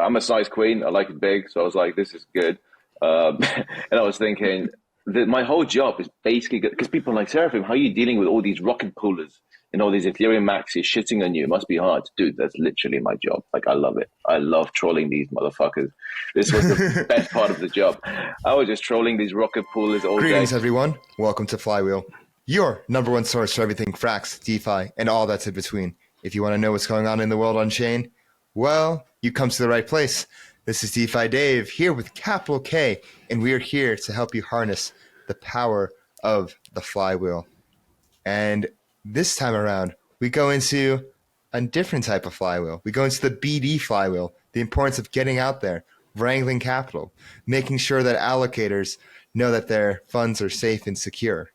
I'm a size queen. I like it big. So I was like, this is good. And I was thinking that my whole job is basically good because people are like, Seraphim, how are you dealing with all these rocket pullers and all these Ethereum maxis shitting on you? It must be hard. Dude, that's literally my job. Like, I love it. I love trolling these motherfuckers. This was the best part of the job. I was just trolling these rocket pullers all day. Greetings, everyone. Welcome to Flywheel, your number one source for everything Frax, DeFi, and all that's in between. If you want to know what's going on in the world on chain, well, you come to the right place. This is DeFi Dave here with capital K, and we are here to help you harness the power of the flywheel. And this time around, we go into a different type of flywheel. We go into the BD flywheel, the importance of getting out there, wrangling capital, making sure that allocators know that their funds are safe and secure.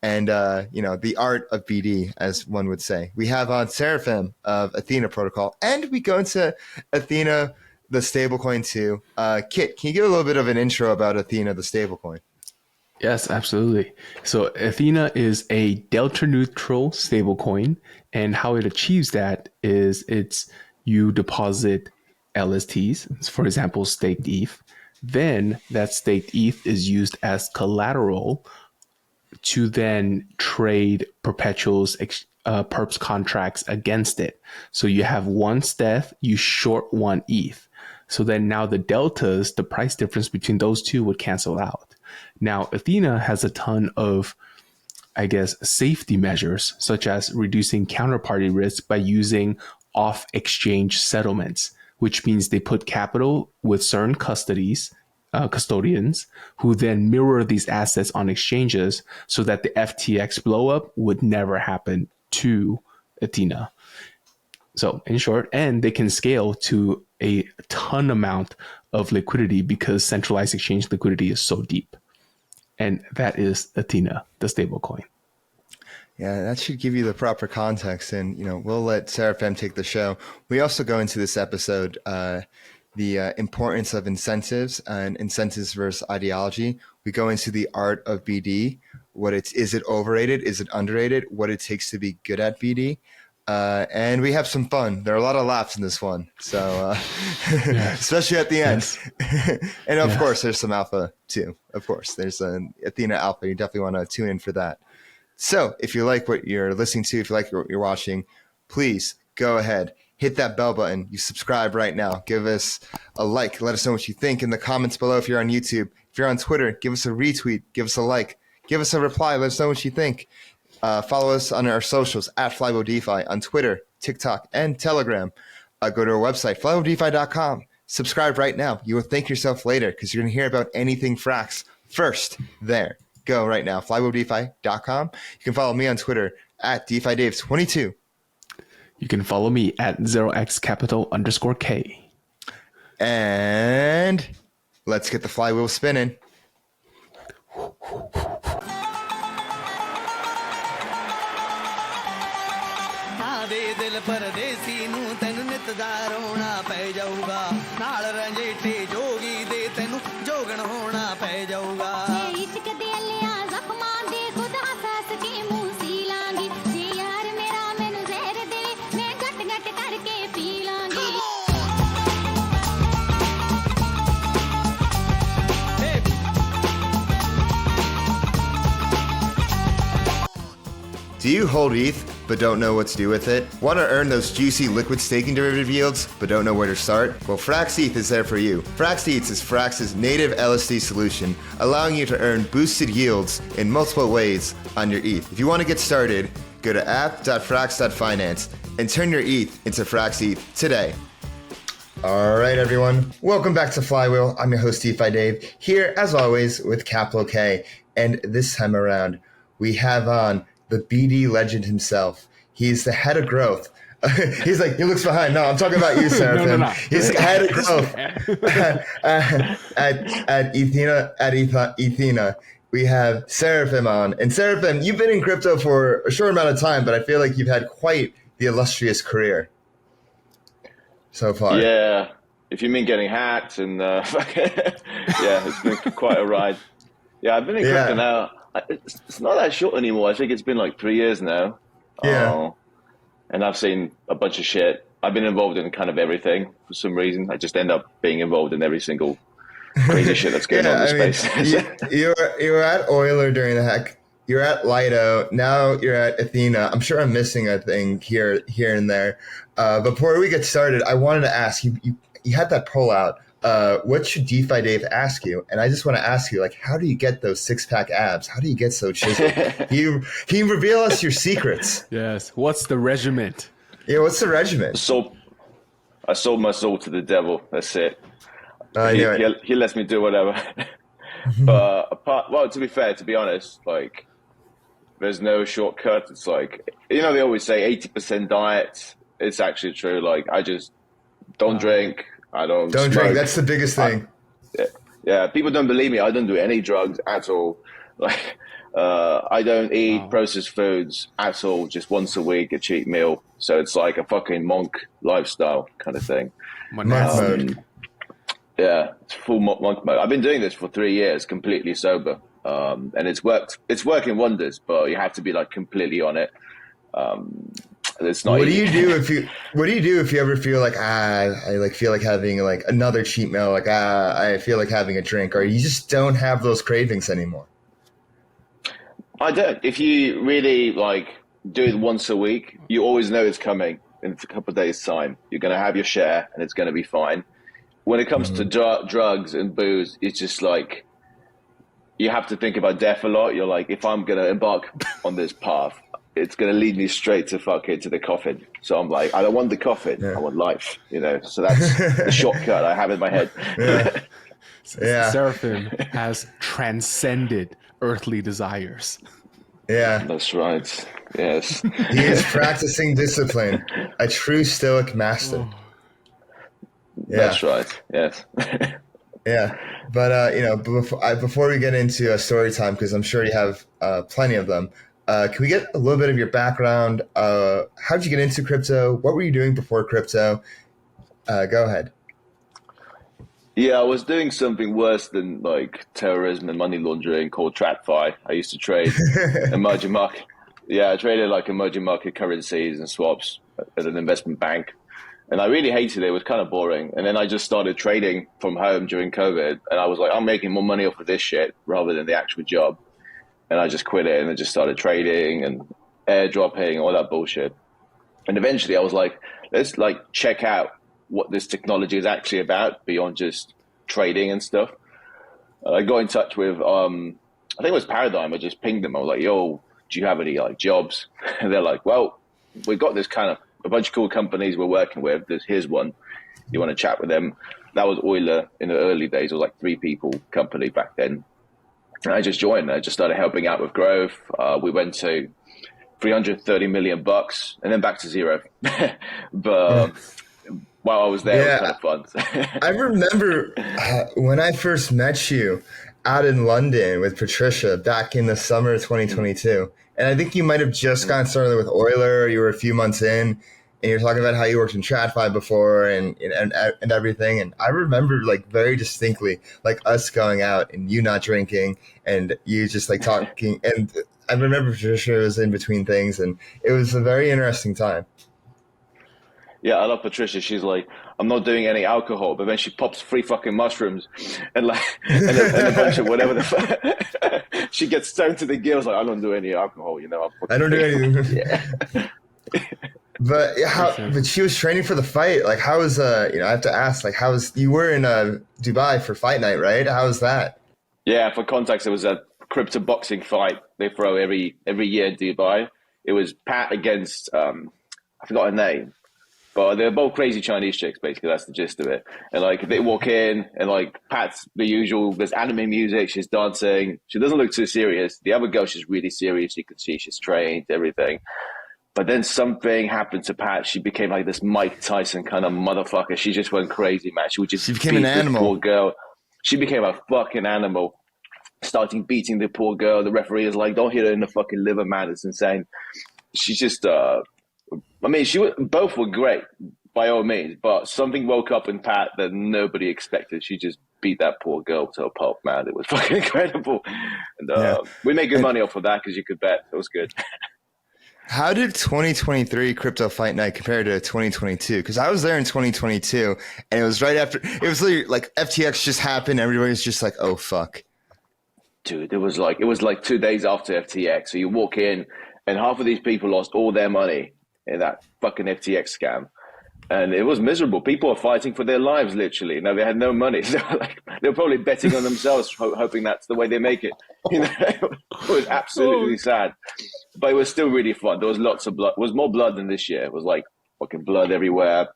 And, the art of BD, as one would say. We have on Seraphim of Ethena protocol, and we go into Ethena, the stablecoin too. Kit, can you give a little bit of an intro about Ethena, the stablecoin? Yes, absolutely. So Ethena is a delta neutral stablecoin, and how it achieves that is you deposit LSTs, for example, staked ETH. Then that staked ETH is used as collateral to then trade perpetuals, perps contracts against it. So you have one steth, you short one ETH. So then now the deltas, the price difference between those two would cancel out. Now, Ethena has a ton of, safety measures, such as reducing counterparty risk by using off-exchange settlements, which means they put capital with certain custodians who then mirror these assets on exchanges so that the FTX blow up would never happen to Ethena. So in short, and they can scale to a ton amount of liquidity because centralized exchange liquidity is so deep. And that is Ethena, the stablecoin. Yeah, that should give you the proper context. And, we'll let Seraphim take the show. We also go into this episode, the importance of incentives and incentives versus ideology. We go into the art of BD. Is it overrated? Is it underrated? What it takes to be good at BD. And we have some fun. There are a lot of laughs in this one. So, yes. Especially at the end. Yes. And of course, there's some alpha too. Of course, there's an Ethena alpha. You definitely want to tune in for that. So if you like what you're listening to, if you like what you're watching, please go ahead. Hit that bell button. You subscribe right now. Give us a like. Let us know what you think in the comments below if you're on YouTube. If you're on Twitter, give us a retweet. Give us a like. Give us a reply. Let us know what you think. Follow us on our socials at Flywheel DeFi on Twitter, TikTok, and Telegram. Go to our website, flywheeldefi.com. Subscribe right now. You will thank yourself later because you're going to hear about anything Frax first there. Go right now, flywheeldefi.com. You can follow me on Twitter at DeFiDave22. You can follow me at 0xcapital_K. And let's get the flywheel spinning. Do you hold ETH but don't know what to do with it? Want to earn those juicy liquid staking derivative yields but don't know where to start? Well, Frax ETH is there for you. Frax ETH is Frax's native LSD solution, allowing you to earn boosted yields in multiple ways on your ETH. If you want to get started, go to app.frax.finance and turn your ETH into Frax ETH today. All right, everyone. Welcome back to Flywheel. I'm your host, DeFi Dave, here as always with capital K. And this time around, we have on the BD legend himself. He's the head of growth. He's like, he looks behind. No, I'm talking about you, Seraphim. No. He's the head of growth at Ethena. We have Seraphim on. And Seraphim, you've been in crypto for a short amount of time, but I feel like you've had quite the illustrious career so far. Yeah, if you mean getting hacked and it's been quite a ride. Yeah, I've been in crypto now. It's not that short anymore. I think it's been like 3 years now. Yeah. And I've seen a bunch of shit. I've been involved in kind of everything for some reason. I just end up being involved in every single crazy shit that's going on in the space. You're at Euler during the hack. You're at Lido. Now you're at Ethena. I'm sure I'm missing a thing here and there. Before we get started, I wanted to ask you. You had that poll out. What should DeFi Dave ask you? And I just want to ask you, like, how do you get those 6-pack abs? How do you get so chiseled? Can you reveal us your secrets? Yes. What's the regiment? Yeah, what's the regiment? I sold my soul to the devil. That's it. He lets me do whatever. But to be fair, to be honest, like, there's no shortcut. It's like, they always say 80% diet. It's actually true. Like, I just don't drink. I don't drink. That's the biggest thing. Yeah, people don't believe me. I don't do any drugs at all. Like, I don't eat processed foods at all. Just once a week, a cheat meal. So it's like a fucking monk lifestyle kind of thing. Monk mode. Yeah, it's full monk mode. I've been doing this for 3 years, completely sober, and it's worked. It's working wonders, but you have to be like completely on it. It's not. What do you do if you ever feel like I feel like having like another cheat meal, like I feel like having a drink, or you just don't have those cravings anymore? I don't. If you really like do it once a week, you always know it's coming in a couple of days' time. You're going to have your share, and it's going to be fine. When it comes to drugs and booze, it's just like you have to think about death a lot. You're like, if I'm going to embark on this path, it's going to lead me straight to the coffin. So I'm like, I don't want the coffin. I want life, So that's the shortcut I have in my head. Yeah. Seraphim has transcended earthly desires. Yeah. That's right. Yes. He is practicing discipline, a true stoic master. Yeah. That's right. Yes. Yeah. But, before we get into story time, because I'm sure you have plenty of them, can we get a little bit of your background? How did you get into crypto? What were you doing before crypto? Go ahead. Yeah, I was doing something worse than like terrorism and money laundering called TradFi. I used to trade emerging market. Yeah, I traded like emerging market currencies and swaps at an investment bank. And I really hated it. It was kind of boring. And then I just started trading from home during COVID. And I was like, I'm making more money off of this shit rather than the actual job. And I just quit it and I just started trading and airdropping, all that bullshit. And eventually I was like, let's like check out what this technology is actually about beyond just trading and stuff. I got in touch with, I think it was Paradigm. I just pinged them. I was like, yo, do you have any like jobs? And they're like, well, we've got this kind of a bunch of cool companies we're working with. Here's one. You want to chat with them? That was Euler in the early days. It was like 3 people company back then. And I just joined. I just started helping out with growth. We went to $330 million and then back to zero. But while I was there, it was kind of fun. I remember when I first met you out in London with Patricia back in the summer of 2022. And I think you might have just gotten started with Euler. You were a few months in, and you're talking about how you worked in TradFi before and everything. And I remember like very distinctly, like us going out and you not drinking and you just like talking. And I remember Patricia was in between things, and it was a very interesting time. Yeah, I love Patricia. She's like, I'm not doing any alcohol, but then she pops 3 fucking mushrooms and like and a bunch of whatever the fuck. She gets stoned to the gills. Like, I don't do any alcohol, I don't do anything. Yeah. But she was training for the fight. Like, how was I have to ask, like, you were in Dubai for fight night, right? How was that? Yeah, for context, it was a crypto boxing fight they throw every year in Dubai. It was Pat against I forgot her name. But they're both crazy Chinese chicks, basically. That's the gist of it. And like they walk in, and like Pat's the usual. There's anime music. She's dancing. She doesn't look too serious. The other girl, she's really serious. You can see she's trained, everything. But then something happened to Pat. She became like this Mike Tyson kind of motherfucker. She just went crazy, man. She became an animal. Poor girl. She became a fucking animal. Starting beating the poor girl. The referee is like, "Don't hit her in the fucking liver, man. It's insane." She's just. I mean, both were great by all means, but something woke up in Pat that nobody expected. She just beat that poor girl to a pulp, man. It was fucking incredible. And we made good money off of that, because you could bet. It was good. How did 2023 Crypto Fight Night compare to 2022? Because I was there in 2022, and it was right after. It was literally like FTX just happened. Everybody was just like, "Oh fuck." Dude, it was like 2 days after FTX. So you walk in, and half of these people lost all their money in that fucking FTX scam, and it was miserable. People were fighting for their lives, literally. Now they had no money, so they were probably betting on themselves, hoping that's the way they make it. It was absolutely sad, but it was still really fun. There was lots of blood. It was more blood than this year. It was like fucking blood everywhere.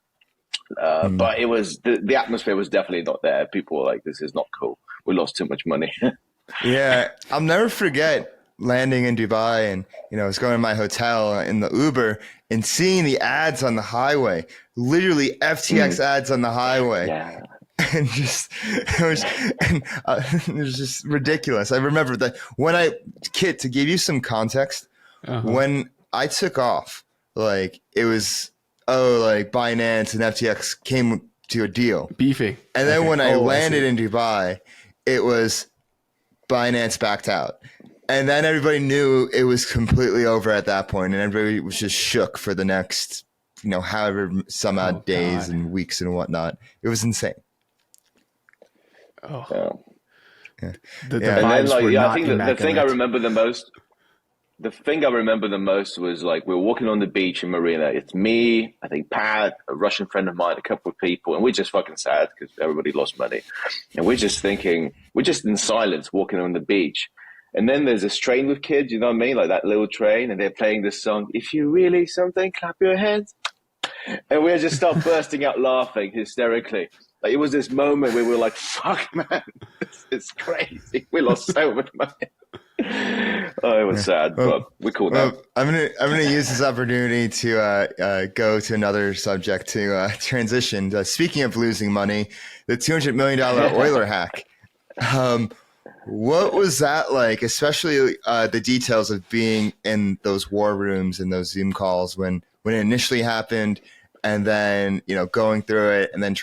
But it was the atmosphere was definitely not there. People were like, "This is not cool. We lost too much money." Yeah, I'll never forget landing in Dubai, and I was going to my hotel in the Uber and seeing the ads on the highway, literally FTX ads on the highway. Yeah. And it was just ridiculous. I remember that Kit, to give you some context, when I took off, like it was, like Binance and FTX came to a deal. Beefing. And then when I landed in Dubai, it was Binance backed out. And then everybody knew it was completely over at that point, and everybody was just shook for the next, however some odd days and weeks and whatnot. It was insane. Oh. Yeah. The and then I think the thing I remember the most was like we were walking on the beach in Marina. It's me, I think Pat, a Russian friend of mine, a couple of people, and we're just fucking sad because everybody lost money. And we're just in silence walking on the beach. And then there's this train with kids, you know what I mean? Like that little train, and they're playing this song, "If you really something, clap your hands." And we just start bursting out laughing hysterically. Like it was this moment where we were like, "Fuck, man, it's crazy. We lost so much money." Oh, it was sad, but we're cool now. I'm gonna use this opportunity to go to another subject to transition. Speaking of losing money, the $200 million Euler hack. What was that like? Especially the details of being in those war rooms and those Zoom calls when it initially happened, and then going through it, and then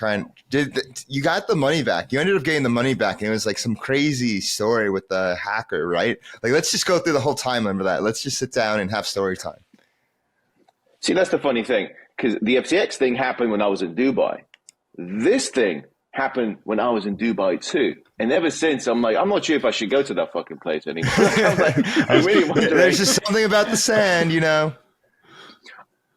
you got the money back. You ended up getting the money back, and it was like some crazy story with the hacker, right? Like, let's just go through the whole timeline for that. Let's just sit down and have story time. See, that's the funny thing, because the FTX thing happened when I was in Dubai. This thing happened when I was in Dubai too. And ever since, I'm like, I'm not sure if I should go to that fucking place anymore. I'm really wondering. There's just something about the sand,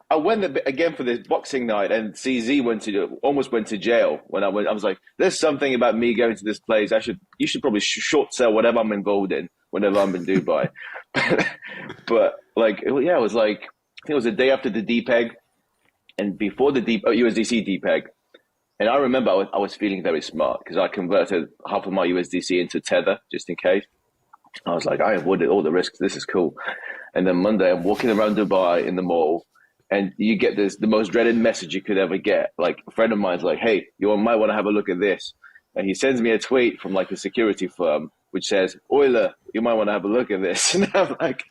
I went again for this boxing night, and CZ almost went to jail when I went. I was like, there's something about me going to this place. You should probably short sell whatever I'm involved in whenever I'm in Dubai. But like, it was like, I think it was the day after the DPEG and before the USDC DPEG. And I remember I was feeling very smart because I converted half of my USDC into Tether just in case. I was like, I avoided all the risks. This is cool. And then Monday, I'm walking around Dubai in the mall, and you get the most dreaded message you could ever get. Like a friend of mine's like, "Hey, you might want to have a look at this." And he sends me a tweet from like a security firm, which says, "Euler, you might want to have a look at this." And I'm like,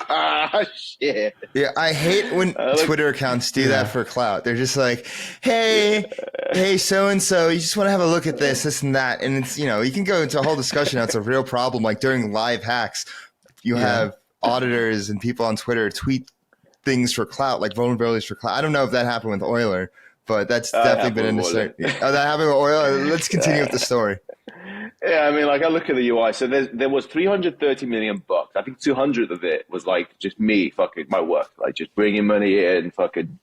shit. Yeah, I hate when Twitter accounts do that for clout. They're just like, hey, so-and-so, you just want to have a look at this and that. And it's, you can go into a whole discussion. That's a real problem. Like during live hacks, you have auditors and people on Twitter tweet things for clout, like vulnerabilities for clout. I don't know if that happened with Euler, but that's definitely been in the story. Oh, that happened with Euler? Let's continue with the story. Yeah, I mean, like I look at the UI. So there was $330 million. I think 200 of it was like just me fucking my work, like just bringing money in, fucking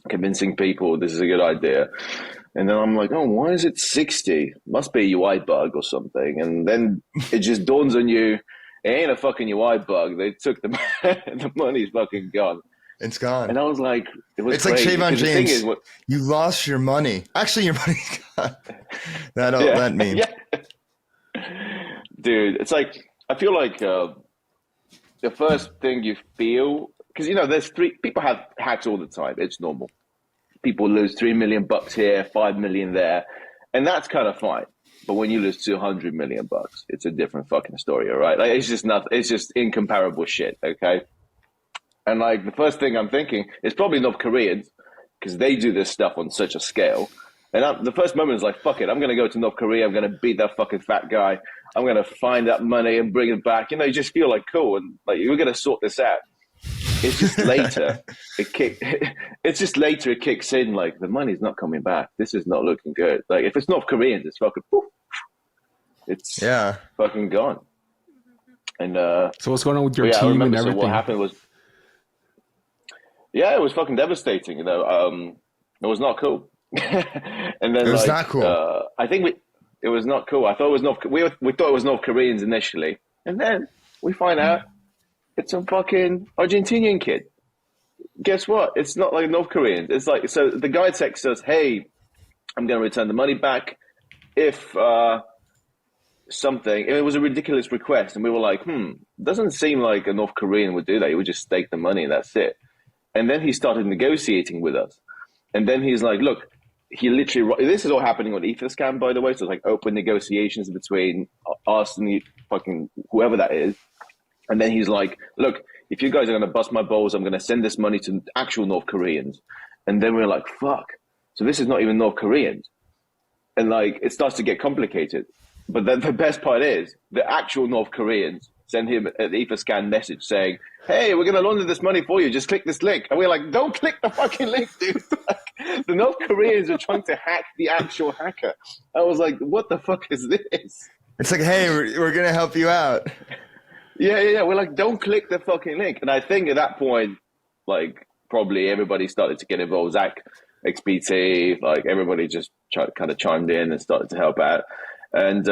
convincing people this is a good idea. And then I'm like, oh, why is it 60? Must be a UI bug or something. And then it just dawns on you, it ain't a fucking UI bug. They took the money's fucking gone. It's gone. And I was like, it's crazy. Like Trayvon James. You lost your money. Actually, your money's gone. That meme. Yeah. Dude, it's like, I feel like the first thing you feel, because there's people have hacks all the time. It's normal. People lose $3 million here, 5 million there, and that's kind of fine. But when you lose $200 million, it's a different fucking story, all right? Like it's just nothing. It's just incomparable shit, okay? And like the first thing I'm thinking is probably North Koreans, because they do this stuff on such a scale. And the first moment is like, fuck it, I'm going to go to North Korea. I'm going to beat that fucking fat guy. I'm going to find that money and bring it back. You just feel like cool. And like, we're going to sort this out. it's just later it's just later it kicks in, like the money's not coming back. This is not looking good. Like if it's North Koreans, it's fucking poof, it's fucking gone. And so what's going on with your team and everything? So what happened was, it was fucking devastating. It was not cool. And then it was not cool. I think it was not cool. I thought it was we thought it was North Koreans initially, and then we find out it's some fucking Argentinian kid. Guess what? It's not like North Koreans. It's like, so the guy texts us, "Hey, I'm going to return the money back if something." And it was a ridiculous request, and we were like, doesn't seem like a North Korean would do that. He would just stake the money and that's it. And then he started negotiating with us. And then he's like, look, he literally, this is all happening on Etherscan, by the way. So it's like open negotiations between us and the fucking whoever that is. And then he's like, look, if you guys are going to bust my balls, I'm going to send this money to actual North Koreans. And then we're like, fuck. So this is not even North Koreans. And like, it starts to get complicated. But then the best part is the actual North Koreans send him an Etherscan message saying, hey, we're going to launder this money for you. Just click this link. And we're like, don't click the fucking link, dude. Like, the North Koreans are trying to hack the actual hacker. I was like, what the fuck is this? It's like, hey, we're going to help you out. Yeah. We're like, don't click the fucking link. And I think at that point, like, probably everybody started to get involved. Zach, XBT, like, everybody just kind of chimed in and started to help out. And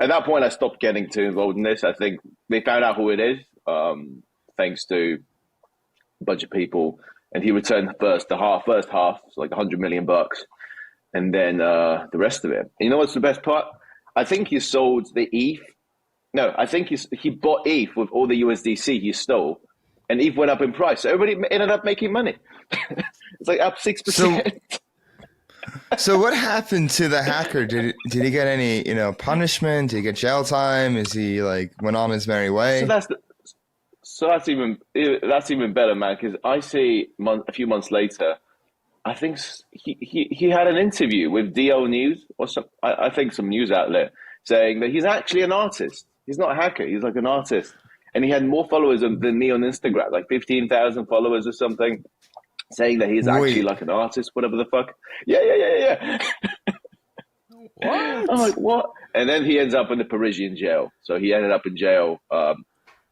at that point, I stopped getting too involved in this. I think they found out who it is, thanks to a bunch of people. And he returned first half, so like $100 million. And then the rest of it. You know what's the best part? I think he sold the ETH. No, I think he bought ETH with all the USDC he stole. And ETH went up in price. So everybody ended up making money. It's like up 6%. So what happened to the hacker? Did he get any, punishment? Did he get jail time? Is he like went on his merry way? So that's even better, man. Because I see a few months later, I think he had an interview with DL News or some, I think some news outlet, saying that he's actually an artist. He's not a hacker. He's like an artist, and he had more followers than me on Instagram, like 15,000 followers or something. Saying that he's actually like an artist, whatever the fuck. Yeah. What? I'm like, what? And then he ends up in the Parisian jail. So he ended up in jail.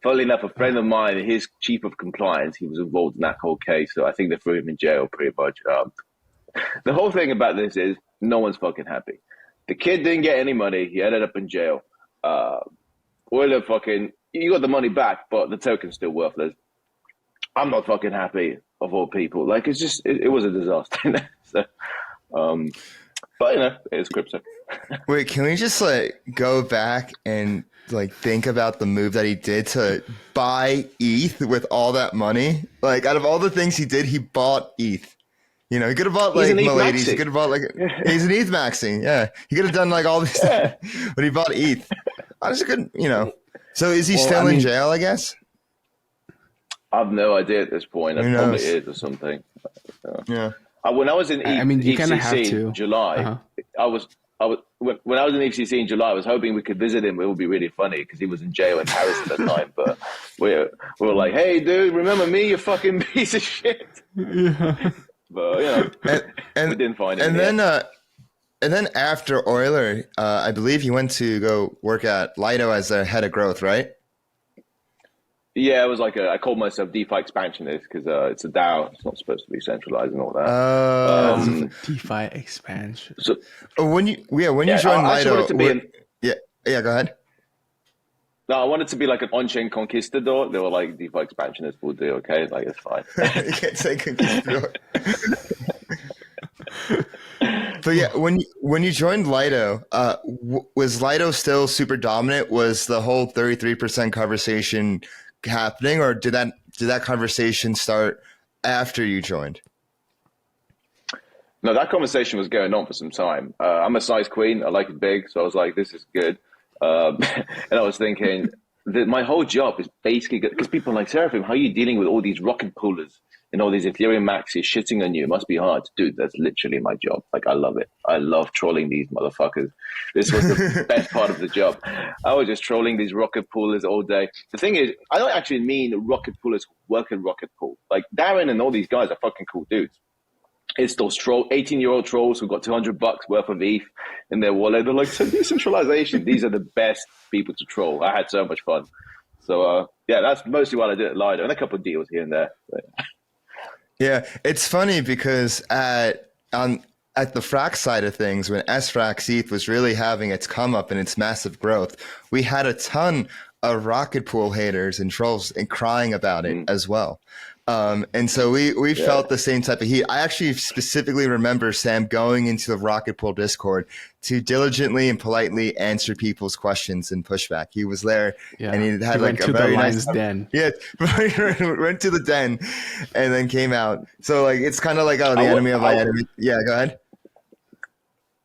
Funnily enough, a friend of mine, his chief of compliance, he was involved in that whole case. So I think they threw him in jail pretty much. The whole thing about this is no one's fucking happy. The kid didn't get any money. He ended up in jail. Euler you got the money back, but the token's still worthless. I'm not fucking happy, of all people. Like, it's just, it was a disaster. So, but it's crypto. Wait, can we just go back and think about the move that he did to buy ETH with all that money? Like, out of all the things he did, he bought ETH. He could have bought Miladies. He could have bought he's an ETH maxing. Yeah, he could have done all these things, but he bought ETH. I just couldn't. So is he still in jail? I guess. I have no idea at this point. It probably is or something. Yeah. When I was in you kind of have to. in July, when I was in ECC in July, I was hoping we could visit him. It would be really funny because he was in jail in Paris at the time. But we were like, hey, dude, remember me, you fucking piece of shit. Yeah. But, we didn't find him. And then after Euler, I believe you went to go work at Lido as their head of growth, right? Yeah, it was like I called myself DeFi expansionist because it's a DAO. It's not supposed to be centralized and all that. DeFi expansion. So when you joined Lido, go ahead. No, I wanted to be like an on-chain conquistador. They were like, DeFi expansionist will do, okay? Like, it's fine. You can't say conquistador. But yeah, when you joined Lido, was Lido still super dominant? Was the whole 33% conversation happening, or did that conversation start after you joined? No, that conversation was going on for some time. I'm a size queen. I like it big, so I was like, this is good. And I was thinking that my whole job is basically good because people are like, Seraphim, how are you dealing with all these rocket poolers and all these Ethereum maxis shitting on you. It must be hard. Dude, that's literally my job. Like, I love it. I love trolling these motherfuckers. This was the best part of the job. I was just trolling these rocket poolers all day. The thing is, I don't actually mean rocket poolers who work in rocket pool. Like, Darren and all these guys are fucking cool dudes. It's those 18-year-old trolls who got $200 worth of ETH in their wallet. They're like, so decentralization. These are the best people to troll. I had so much fun. So, yeah, that's mostly what I did at Lido, and a couple of deals here and there. But, yeah, it's funny because at the Frax side of things, when SFrax ETH was really having its come up and its massive growth, we had a ton of rocket pool haters and trolls and crying about it as well. And so we felt the same type of heat. I actually specifically remember Sam going into the Rocket Pool Discord to diligently and politely answer people's questions and pushback. He was there, and he had like a very nice den. Yeah, went to the den, and then came out. So like it's kind of like the enemy of my enemy. Yeah, go ahead.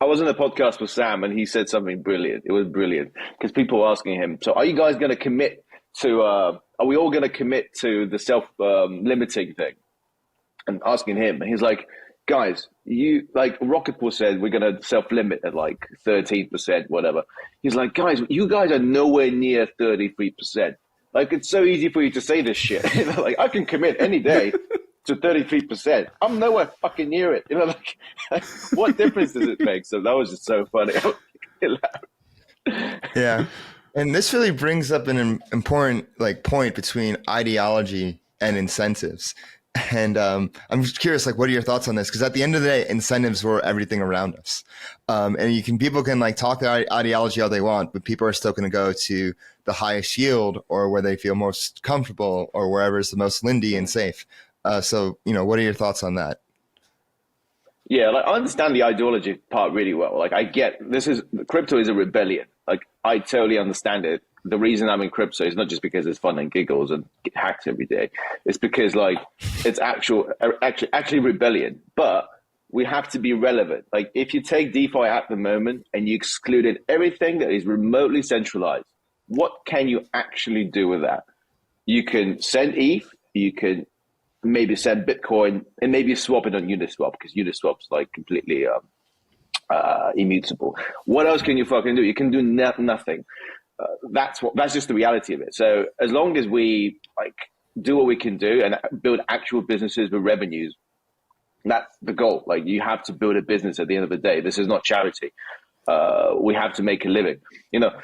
I was on a podcast with Sam, and he said something brilliant. It was brilliant because people were asking him, "So are you guys going to commit to? Are we all going to commit to the self-limiting thing?" And asking him, and he's like, "Guys, you like Rocket Pool said we're going to self-limit at like 13%, whatever." He's like, "Guys, you guys are nowhere near 33%. Like it's so easy for you to say this shit. Like I can commit any day to 33%. I'm nowhere fucking near it. Like what difference does it make?" So that was just so funny. Yeah. And this really brings up an important point between ideology and incentives. And I'm just curious, what are your thoughts on this? Because at the end of the day, incentives were everything around us. And people can talk their ideology all they want, but people are still going to go to the highest yield or where they feel most comfortable or wherever is the most lindy and safe. So, what are your thoughts on that? Yeah, I understand the ideology part really well. I get crypto is a rebellion. I totally understand it. The reason I'm in crypto is not just because it's fun and giggles and get hacked every day. It's because it's actually rebellion. But we have to be relevant. If you take DeFi at the moment and you excluded everything that is remotely centralized, what can you actually do with that? You can send ETH, you can maybe send Bitcoin, and maybe swap it on Uniswap because Uniswap's completely immutable. What else can you fucking do? You can do nothing. That's just the reality of it. So as long as we do what we can do and build actual businesses with revenues, that's the goal. You have to build a business at the end of the day. This is not charity. We have to make a living.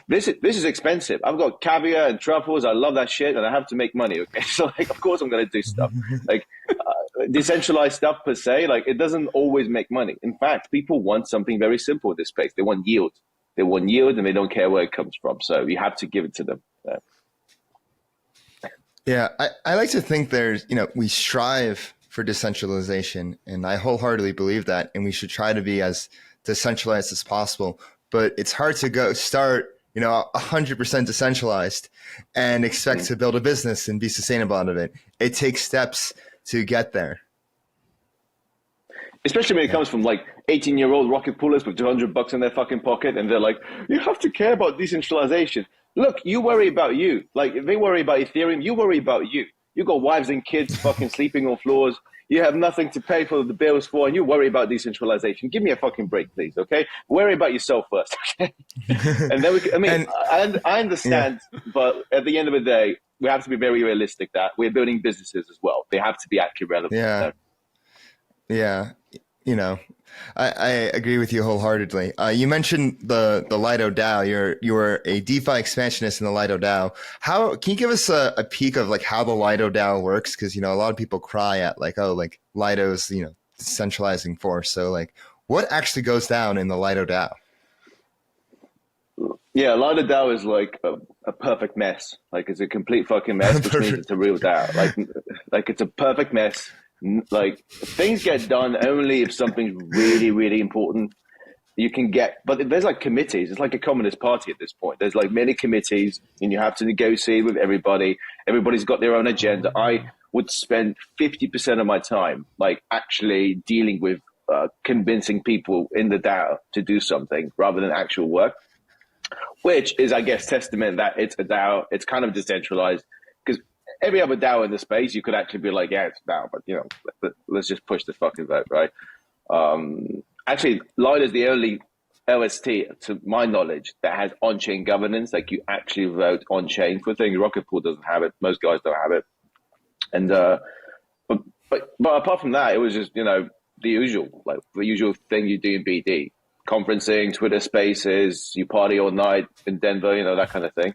This is expensive. I've got caviar and truffles. I love that shit, and I have to make money. Okay, so of course I'm going to do stuff decentralized stuff per se. It doesn't always make money. In fact, people want something very simple in this space. They want yield. They want yield, and they don't care where it comes from. So you have to give it to them. Yeah, I like to think we strive for decentralization, and I wholeheartedly believe that, and we should try to be as decentralized as possible. But it's hard to start 100% decentralized and expect to build a business and be sustainable out of it. It takes steps to get there. Especially when it comes from 18-year-old rocket poolers with $200 in their fucking pocket, and they're like, you have to care about decentralization. Look, you worry about you. If they worry about Ethereum, you worry about you. You got wives and kids fucking sleeping on floors. You have nothing to pay for the bills for, and you worry about decentralization. Give me a fucking break, please, okay? Worry about yourself first, okay? And then I understand, but at the end of the day, we have to be very realistic that we're building businesses as well. They have to be actually relevant. Yeah. Yeah. I agree with you wholeheartedly. You mentioned the Lido DAO. You were a DeFi expansionist in the Lido DAO. Can you give us a peek of how the Lido DAO works? Because a lot of people cry at Lido's centralizing force. So what actually goes down in the Lido DAO? Yeah, Lido DAO is a perfect mess. It's a complete fucking mess, which means it's a real DAO. It's a perfect mess. Things get done only if something's really, really important. You can but there's committees. It's like a communist party at this point. There's many committees, and you have to negotiate with everybody. Everybody's got their own agenda. I would spend 50% of my time actually dealing with convincing people in the DAO to do something rather than actual work, which is, I guess, testament that it's a DAO. It's kind of decentralized because every other DAO in the space, you could actually be like, yeah, it's DAO, but let's just push the fucking vote, right? Actually, Lido is the only OST, to my knowledge, that has on-chain governance. Like, you actually vote on-chain for things. Rocket Pool doesn't have it. Most guys don't have it. And but apart from that, it was just the usual thing you do in BD: conferencing, Twitter Spaces, you party all night in Denver, that kind of thing.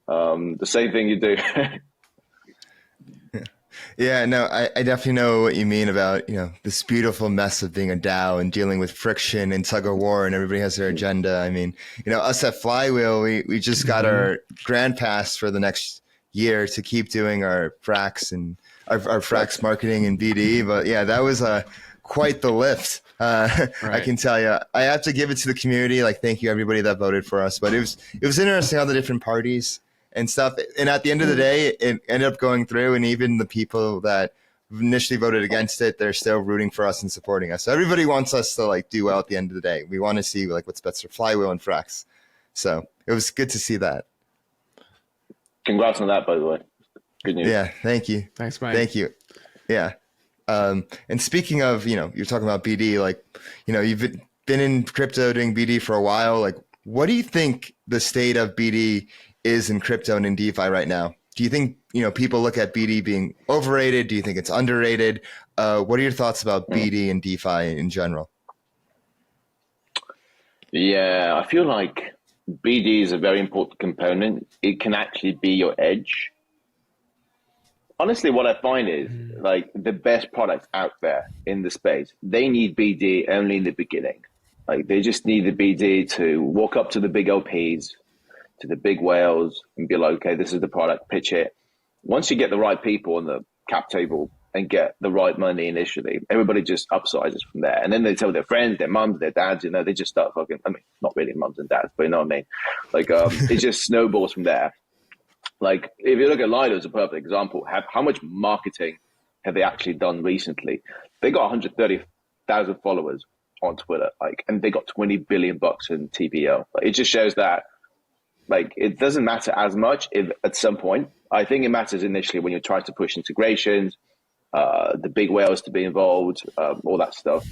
The same thing you do. Yeah, no, I definitely know what you mean about, this beautiful mess of being a DAO and dealing with friction and tug of war, and everybody has their agenda. I mean, us at Flywheel, we just got our grand pass for the next year to keep doing our Frax and our Frax marketing and BD. But yeah, that was quite the lift. Right. I can tell you, I have to give it to the community. Like, thank you everybody that voted for us. But it was interesting how the different parties and stuff. And at the end of the day, it ended up going through, and even the people that initially voted against it, they're still rooting for us and supporting us. So everybody wants us to do well at the end of the day. We want to see what's best for Flywheel and Frax. So it was good to see that. Congrats on that, by the way. Good news. Yeah, thank you. Thanks, Brian. Thank you. Yeah. And speaking of, you're talking about BD, you've been in crypto doing BD for a while. What do you think the state of BD is in crypto and in DeFi right now? Do you think, people look at BD being overrated? Do you think it's underrated? What are your thoughts about BD and DeFi in general? Yeah, I feel like BD is a very important component. It can actually be your edge. Honestly, what I find is the best products out there in the space, they need BD only in the beginning. They just need the BD to walk up to the big LPs, to the big whales, and be like, okay, this is the product, pitch it. Once you get the right people on the cap table and get the right money initially, everybody just upsizes from there. And then they tell their friends, their mums, their dads, they just start fucking, not really mums and dads, but you know what I mean? It just snowballs from there. If you look at Lido as a perfect example, how much marketing have they actually done recently? They got 130,000 followers on Twitter, and they got $20 billion in TPL. It just shows that it doesn't matter as much if at some point. I think it matters initially when you're trying to push integrations, the big whales to be involved, all that stuff.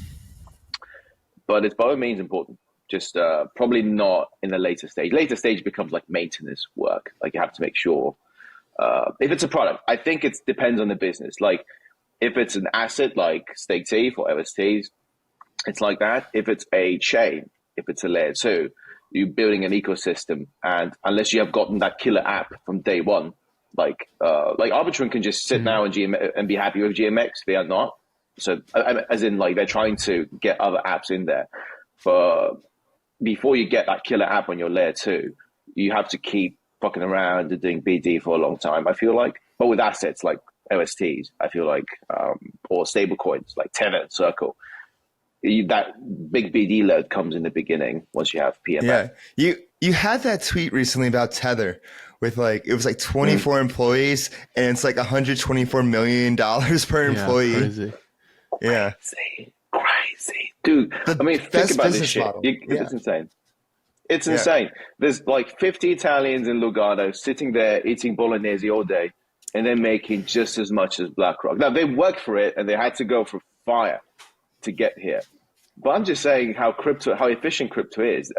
But it's by all means important. Just probably not in the later stage. Later stage becomes maintenance work. You have to make sure if it's a product. I think it depends on the business. If it's an asset like Stake T for OSTs, it's like that. If it's a chain, if it's a layer 2, you're building an ecosystem, and unless you have gotten that killer app from day one, Arbitrum can just sit now and be happy with GMX. They are not. So as in they're trying to get other apps in there. But before you get that killer app on your layer 2, you have to keep fucking around and doing BD for a long time, I feel like. But with assets like OSTs, I feel like, or stablecoins like Ethena and Circle, that big BD load comes in the beginning once you have PMF. Yeah, you had that tweet recently about Tether with it was 24 employees, and it's $124 million per employee. Crazy. Yeah, crazy, dude. Think about this shit. It's insane. It's insane. There's 50 Italians in Lugano sitting there eating bolognese all day, and they're making just as much as BlackRock. Now they worked for it, and they had to go for fire to get here. But I'm just saying how efficient crypto is.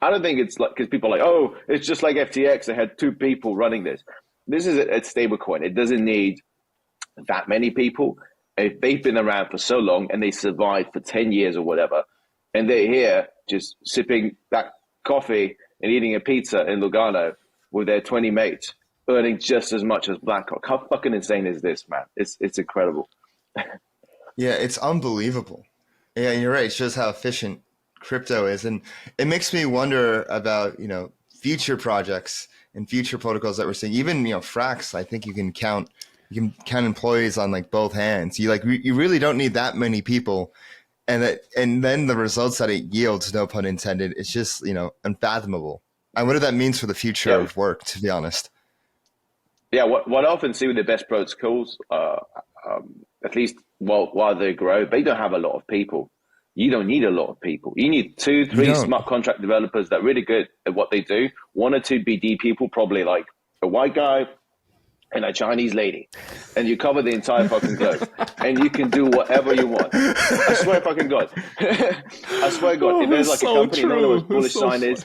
I don't think it's because people are oh, it's just like FTX. They had 2 people running this. This is a stablecoin. It doesn't need that many people. If they've been around for so long and they survived for 10 years or whatever, and they're here just sipping that coffee and eating a pizza in Lugano with their 20 mates, earning just as much as BlackRock. How fucking insane is this, man? It's incredible. Yeah, it's unbelievable. Yeah, you're right. It shows how efficient crypto is. And it makes me wonder about, future projects and future protocols that we're seeing. Even, Frax, I think you can count employees on both hands. You really don't need that many people. And then the results that it yields, no pun intended, it's just, unfathomable. I wonder what that means for the future of work, to be honest. Yeah, what I often see with the best protocols, at least while they grow, they don't have a lot of people. You don't need a lot of people. You need 2, 3 smart contract developers that are really good at what they do. 1 or 2 BD people, probably a white guy, and a Chinese lady, and you cover the entire fucking globe, and you can do whatever you want. I swear fucking God. I swear to God, if there's like a company, you know what the most bullish sign is?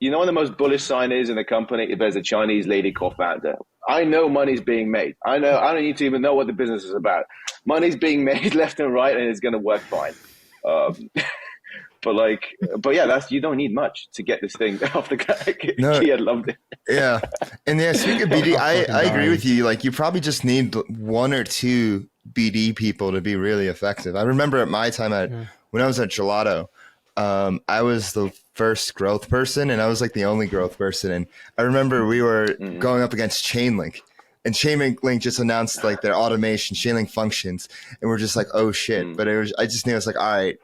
You know what the most bullish sign is in a company? If there's a Chinese lady co-founder. I know money's being made. I don't need to even know what the business is about. Money's being made left and right, and it's going to work fine. But yeah, you don't need much to get this thing off the ground. No. Kia loved it. Yeah. And yeah, speaking of BD, I agree with you. Like, you probably just need one or two BD people to be really effective. I remember at my time when I was at Gelato, I was the first growth person, and I was like the only growth person. And I remember we were going up against Chainlink, and Chainlink just announced like their automation, Chainlink functions, and we're just like, oh shit. But I just knew, it's like, all right,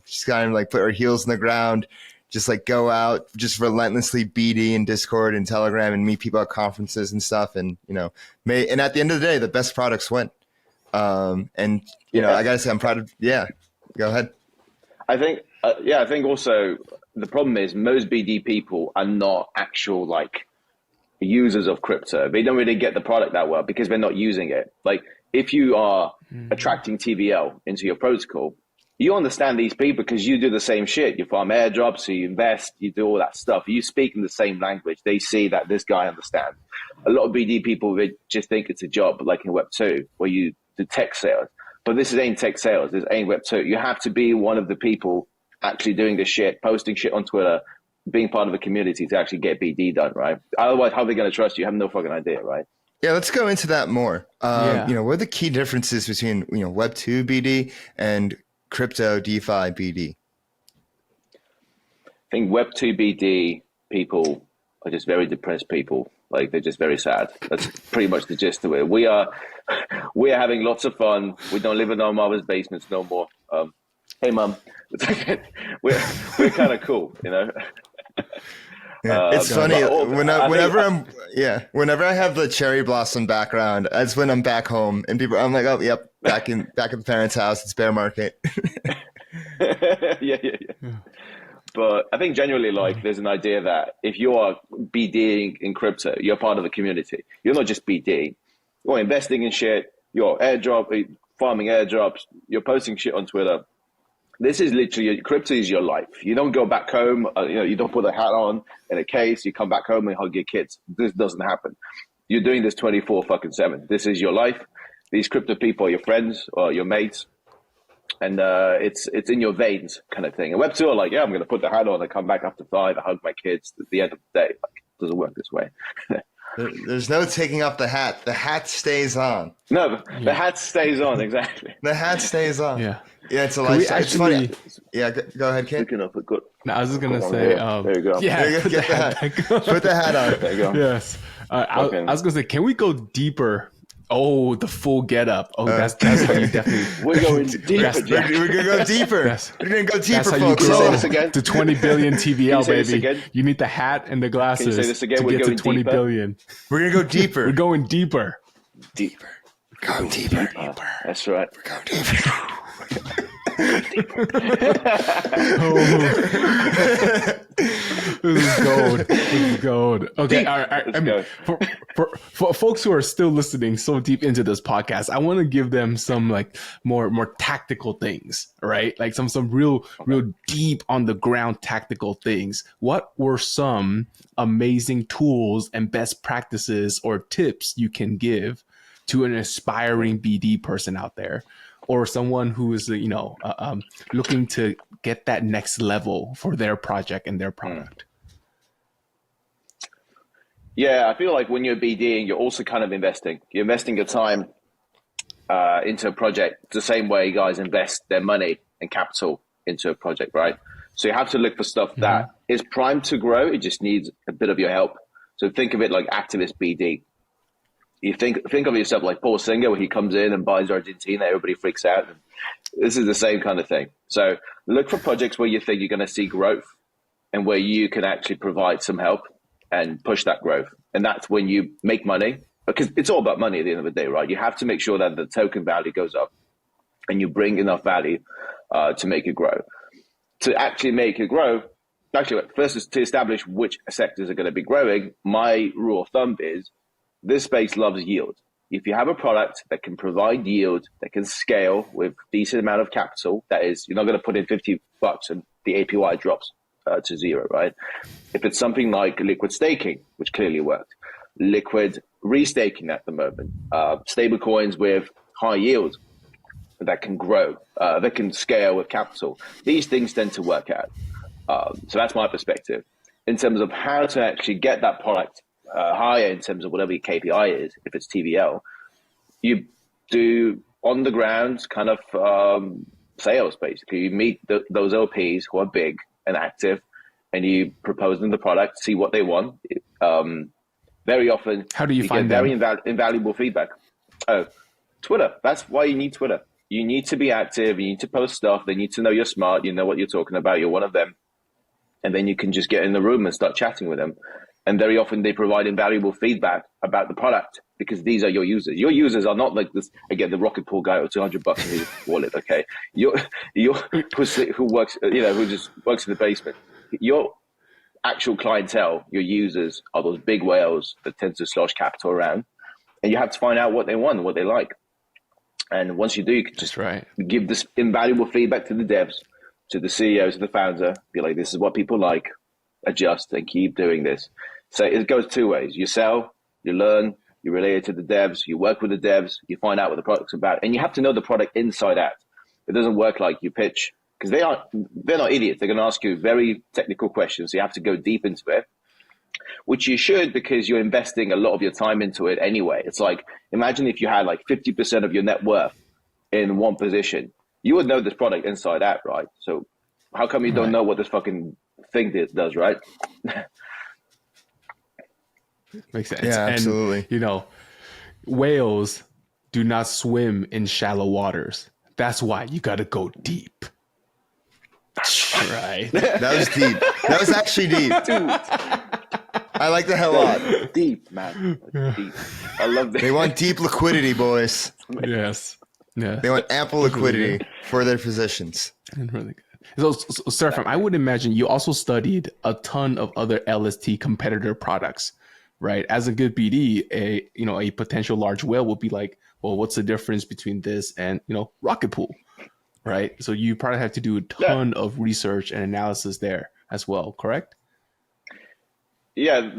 just kind of like put our heels in the ground, just like go out, just relentlessly BD and Discord and Telegram and meet people at conferences and stuff. And, and at the end of the day, the best products win. I gotta say, I'm proud of, go ahead. I think also the problem is most BD people are not actual like users of crypto. They don't really get the product that well because they're not using it. Like if you are attracting TVL into your protocol, you understand these people because you do the same shit. You farm airdrops, you invest, you do all that stuff. You speak in the same language. They see that this guy understands. A lot of BD people, they just think it's a job like in Web2 where you do tech sales. But this ain't tech sales. This ain't Web2. You have to be one of the people actually doing this shit, posting shit on Twitter, being part of a community to actually get BD done, right? Otherwise, how are they going to trust you? You have no fucking idea, right? Yeah, let's go into that more. What are the key differences between Web2 BD and crypto DeFi BD? I think Web2 BD people are just very depressed people. Like they're just very sad. That's pretty much the gist of it. We are having lots of fun. We don't live in our mother's basements no more. Hey, mom. we're kind of cool, It's funny whenever I have the cherry blossom background, that's when I'm back home and I'm like, oh yep, back at the parents' house. It's bear market. yeah. But I think genuinely, like, there's an idea that if you are BDing in crypto, you're part of the community. You're not just BD. You're investing in shit. You're farming airdrops. You're posting shit on Twitter. This is literally, crypto is your life. You don't go back home, you don't put a hat on in a case, you come back home and hug your kids. This doesn't happen. You're doing this 24/7. This is your life. These crypto people are your friends or your mates. And it's in your veins kind of thing. And Web2 are like, I'm going to put the hat on and come back after 5, I hug my kids at the end of the day. Like, it doesn't work this way. There's no taking off the hat. The hat stays on. No, the hat stays on, exactly. The hat stays on. Yeah, it's a lifestyle. It's funny. Yeah, go ahead, Kit. Good. No, I was just going to say. There you go. Yeah, put the hat on. There you go. Yes. I was going to say, can we go deeper? Oh, the full getup. Oh, that's how you definitely. We're going deeper. We're gonna go deeper. We're gonna go deeper, that's how folks. You say this again? To 20 billion TVL, baby. You need the hat and the glasses. Can you say this again? To get to 20 billion. We're gonna go deeper. We're going deeper. Deeper. We're going deeper. That's right. We're going deeper. This is gold. Okay, all right. I mean, for folks who are still listening so deep into this podcast, I want to give them some like more tactical things, right? Like some real deep on the ground tactical things. What were some amazing tools and best practices or tips you can give to an aspiring BD person out there? Or someone who is, looking to get that next level for their project and their product? Yeah, I feel like when you're BDing, you're also kind of investing. You're investing your time into a project the same way guys invest their money and capital into a project, right? So you have to look for stuff that is primed to grow. It just needs a bit of your help. So think of it like activist BD. You think of yourself like Paul Singer, where he comes in and buys Argentina, everybody freaks out. This is the same kind of thing. So look for projects where you think you're going to see growth and where you can actually provide some help and push that growth. And that's when you make money, because it's all about money at the end of the day, right? You have to make sure that the token value goes up and you bring enough value to make it grow. To actually make it grow, first is to establish which sectors are going to be growing. My rule of thumb is this space loves yield. If you have a product that can provide yield, that can scale with decent amount of capital, that is, you're not going to put in $50 and the APY drops to zero, right? If it's something like liquid staking, which clearly worked, liquid restaking at the moment, stablecoins with high yield that can grow, that can scale with capital, these things tend to work out. So that's my perspective. In terms of how to actually get that product higher in terms of whatever your KPI is, if it's TVL, you do on the ground kind of sales, basically. You meet those LPs who are big and active, and you propose them the product, see what they want. Very often, how do you find get them? very invaluable feedback. Oh, Twitter. That's why you need Twitter. You need to be active. You need to post stuff. They need to know you're smart. You know what you're talking about. You're one of them. And then you can just get in the room and start chatting with them. And very often they provide invaluable feedback about the product because these are your users. Your users are not like this, again, the rocket pool guy with $200 in his wallet, okay? Who works, who just works in the basement. Your actual clientele, your users, are those big whales that tend to slosh capital around. And you have to find out what they want and what they like. And once you do, you can just give this invaluable feedback to the devs, to the CEO, to the founder, be like, this is what people like, adjust and keep doing this. So it goes two ways. You sell, you learn, you relate it to the devs, you work with the devs, you find out what the product's about. And you have to know the product inside out. It doesn't work like you pitch, because they're not idiots. They're going to ask you very technical questions. So you have to go deep into it, which you should, because you're investing a lot of your time into it anyway. It's like, imagine if you had like 50% of your net worth in one position. You would know this product inside out, right? So how come you don't know what this fucking thing does, right? Makes sense. Yeah, absolutely. And, whales do not swim in shallow waters. That's why you got to go deep. Right. That was deep. That was actually deep. Dude. I like that a lot. Deep, man. Deep. I love that. They want deep liquidity, boys. Yes. Yeah. They want ample liquidity for their positions. Really good. So Seraphim, I would imagine you also studied a ton of other LST competitor products, right? As a good BD, a potential large whale would be like, well, what's the difference between this and, Rocket Pool, right? So you probably have to do a ton of research and analysis there as well, correct? Yeah,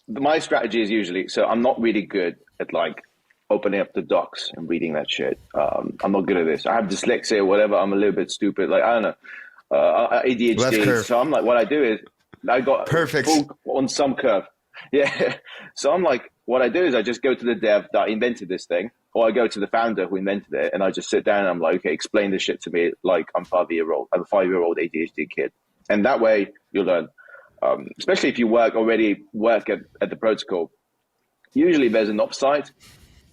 my strategy is usually, so I'm not really good at like opening up the docs and reading that shit. I'm not good at this. I have dyslexia or whatever. I'm a little bit stupid. Like, I don't know, ADHD. So I'm like, what I do is I got perfect full on some curve. Yeah. So I'm like, what I do is I just go to the dev that invented this thing, or I go to the founder who invented it, and I just sit down and I'm like, okay, explain this shit to me like I'm 5-year-old. I'm a 5-year-old ADHD kid. And that way you'll learn. Especially if you already work at the protocol. Usually there's an upside.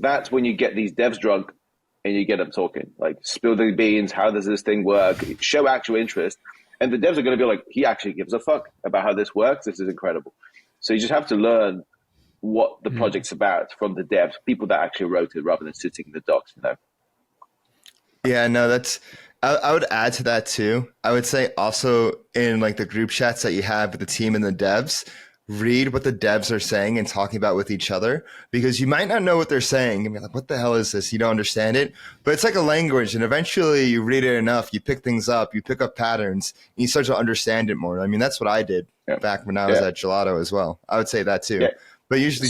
That's when you get these devs drunk and you get them talking, like spill the beans. How does this thing work? Show actual interest. And the devs are going to be like, he actually gives a fuck about how this works. This is incredible. So you just have to learn what the project's about from the devs, people that actually wrote it rather than sitting in the docs, Yeah, no, I would add to that too. I would say also in like the group chats that you have with the team and the devs, read what the devs are saying and talking about with each other, because you might not know what they're saying and be like, what the hell is this? You don't understand it, but it's like a language, and eventually you read it enough, you pick things up, you pick up patterns, and you start to understand it more. I mean, that's what I did back when I was at Gelato as well. I would say that too. Yeah. But usually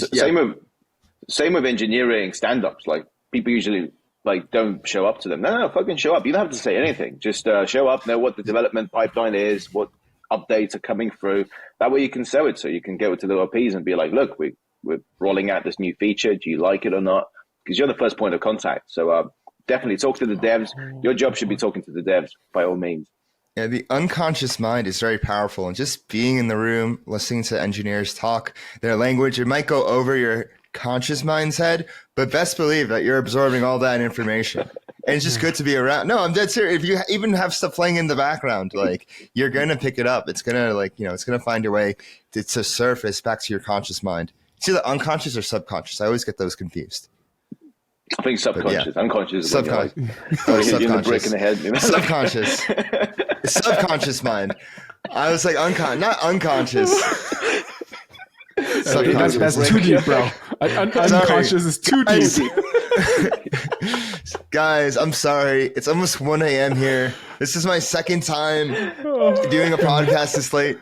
same with engineering stand-ups. Like people usually like don't show up to them. No, fucking show up. You don't have to say anything. Just show up, know what the development pipeline is, what updates are coming through. That way you can sell it. So you can go to the OPs and be like, look, we're rolling out this new feature. Do you like it or not? Because you're the first point of contact. So definitely talk to the devs. Your job should be talking to the devs by all means. Yeah, the unconscious mind is very powerful, and just being in the room, listening to engineers talk their language, it might go over your conscious mind's head, but best believe that you're absorbing all that information. And it's just good to be around. No, I'm dead serious. If you even have stuff playing in the background, like you're going to pick it up. It's going to it's going to find a way to surface back to your conscious mind. It's either unconscious or subconscious. I always get those confused. I think subconscious. Unconscious. Subconscious. You're in the brick in the head. Subconscious. Subconscious mind. I was like not unconscious. That's too deep, bro. Unconscious is too deep. Guys, I'm sorry. It's almost 1 a.m. here. This is my second time doing a podcast this late.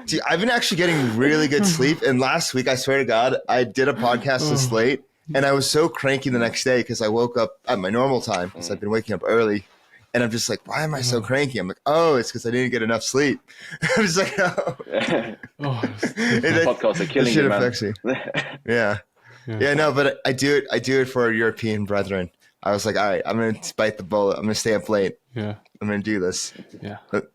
Dude, I've been actually getting really good sleep. And last week, I swear to God, I did a podcast this late. And I was so cranky the next day because I woke up at my normal time because I've been waking up early. And I'm just like, why am I so cranky? I'm like, oh, it's because I didn't get enough sleep. I'm just like, oh. Podcasts are killing you, man. Affects you. Yeah, no, but I do it for our European brethren. I was like, all right, I'm going to bite the bullet. I'm going to stay up late. Yeah. I'm going to do this. Yeah. But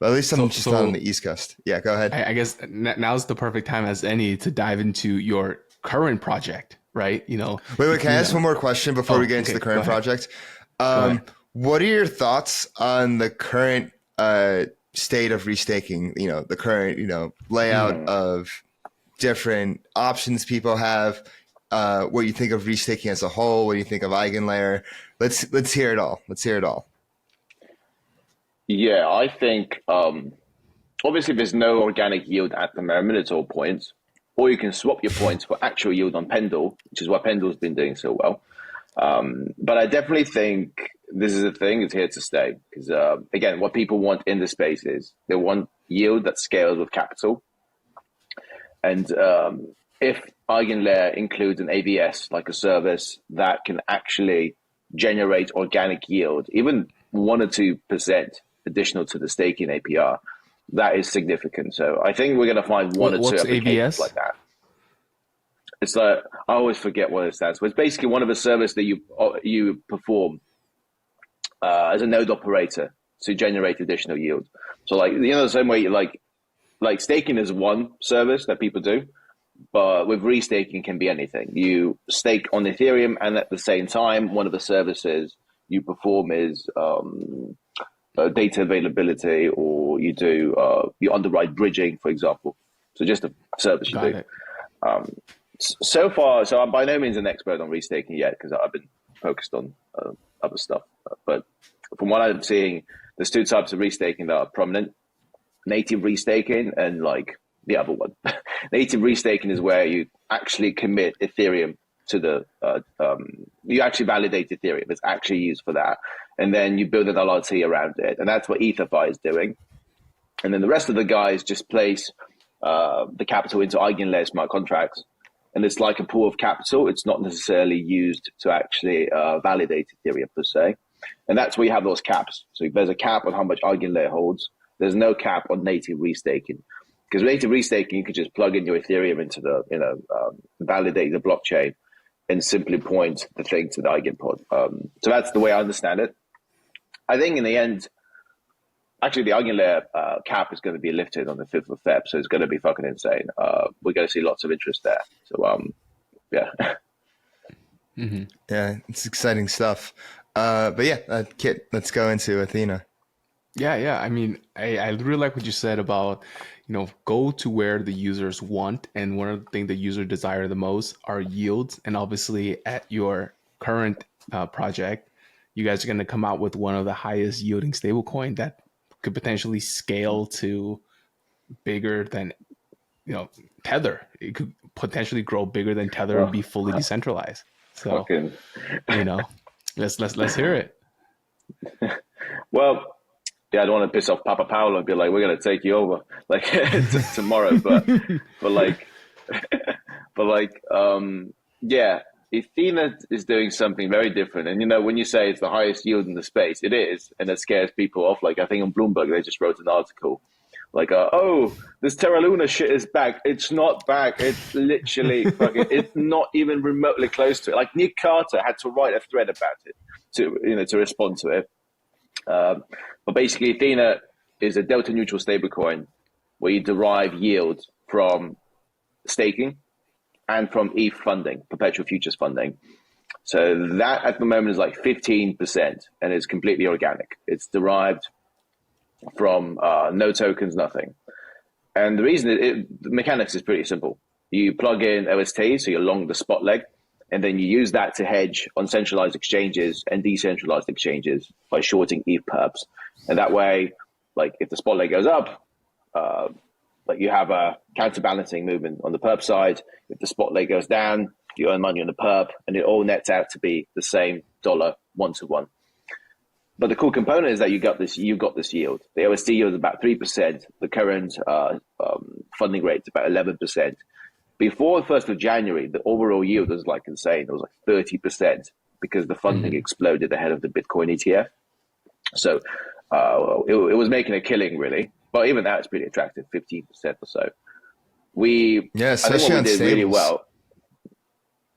at least I'm just not on the East Coast. Yeah, go ahead. I guess now's the perfect time as any to dive into your current project, right? You know. Wait, can I ask one more question before we get into the current project? What are your thoughts on the current state of restaking? You know, the current, layout of different options people have, what you think of restaking as a whole, what you think of EigenLayer. Let's hear it all. Yeah, I think obviously there's no organic yield at the moment. It's all points, or you can swap your points for actual yield on Pendle, which is what Pendle's been doing so well. But I definitely think this is a thing. It's here to stay because again, what people want in the space is they want yield that scales with capital. And if EigenLayer includes an ABS, like a service that can actually generate organic yield, even 1 or 2% additional to the staking APR, that is significant. So I think we're going to find one or two applications like that. It's like, I always forget what it stands for. It's basically one of the service that you perform as a node operator to generate additional yield. So like, the same way like staking is one service that people do, but with restaking can be anything. You stake on Ethereum, and at the same time, one of the services you perform is data availability, or you do you underwrite bridging, for example. So just a service you do. So far, so I'm by no means an expert on restaking yet because I've been focused on other stuff. But from what I'm seeing, there's two types of restaking that are prominent: native restaking and like the other one. Native restaking is where you actually commit Ethereum to the you actually validate Ethereum. It's actually used for that, and then you build an LRT around it, and that's what EtherFi is doing. And then the rest of the guys just place the capital into EigenLayer smart contracts, and it's like a pool of capital. It's not necessarily used to actually validate Ethereum per se, and that's where you have those caps. So there's a cap on how much EigenLayer holds. There's no cap on native restaking, because native restaking you could just plug in your Ethereum into the validate the blockchain and simply point the thing to the EigenPod. So that's the way I understand it. I think in the end, actually the EigenLayer cap is going to be lifted on the 5th of Feb, so it's going to be fucking insane. We're going to see lots of interest there. So yeah. Mm-hmm. Yeah, it's exciting stuff. But yeah, Kit, let's go into Ethena. Yeah. I mean, I really like what you said about, go to where the users want. And one of the things the user desire the most are yields. And obviously at your current project, you guys are going to come out with one of the highest yielding stablecoin that could potentially scale to bigger than, Tether. It could potentially grow bigger than Tether and be fully decentralized. So, let's hear it. Well, yeah, I don't want to piss off Papa Paolo and be like, we're going to take you over like tomorrow. But yeah, Ethena is doing something very different. And, when you say it's the highest yield in the space, it is. And it scares people off. Like, I think on Bloomberg, they just wrote an article like, this Terra Luna shit is back. It's not back. It's literally fucking, it's not even remotely close to it. Like Nick Carter had to write a thread about it to respond to it. But basically, Ethena is a delta neutral stablecoin where you derive yield from staking and from ETH funding, perpetual futures funding. So that at the moment is like 15% and it's completely organic. It's derived from no tokens, nothing. And the reason the mechanics is pretty simple. You plug in OST, so you're long the spot leg, and then you use that to hedge on centralized exchanges and decentralized exchanges by shorting ETH perps. And that way, like if the spot leg goes up, Like you have a counterbalancing movement on the perp side. If the spot rate goes down, you earn money on the perp, and it all nets out to be the same dollar 1-to-1. But the cool component is that you got this yield. The OST yield is about 3%. The current funding rate is about 11%. Before the 1st of January, the overall yield was like insane. It was like 30% because the funding exploded ahead of the Bitcoin ETF. So it was making a killing, really. But even that is pretty attractive, 15% or so. I think what we did really well.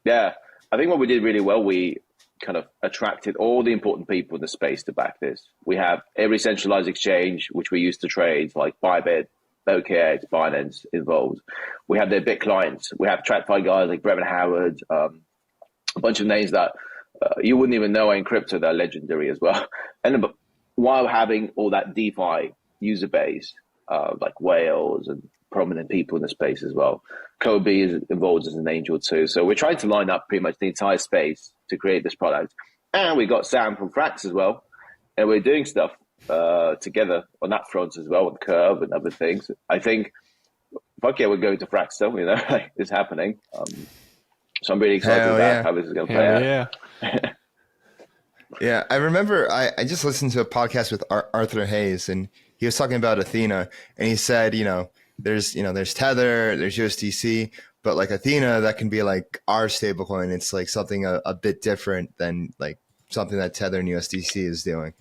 Yeah, I think what we did really well, we kind of attracted all the important people in the space to back this. We have every centralized exchange, which we use to trade, like Bybit, OKX, Binance involved. We have their big clients. We have TradFi guys like Brevin Howard, a bunch of names that you wouldn't even know are in crypto that are legendary as well. And while having all that DeFi user base, like whales and prominent people in the space as well. Kobe is involved as an angel too. So we're trying to line up pretty much the entire space to create this product. And we got Sam from Frax as well. And we're doing stuff together on that front as well, with Curve and other things. I think, fuck yeah, we're going to Frax still, like it's happening. So I'm really excited about how this is going to play out. Yeah. Yeah, I remember I just listened to a podcast with Arthur Hayes, and he was talking about Ethena, and he said, there's Tether, there's USDC, but like Ethena, that can be like our stablecoin. It's like something a bit different than like something that Tether and USDC is doing.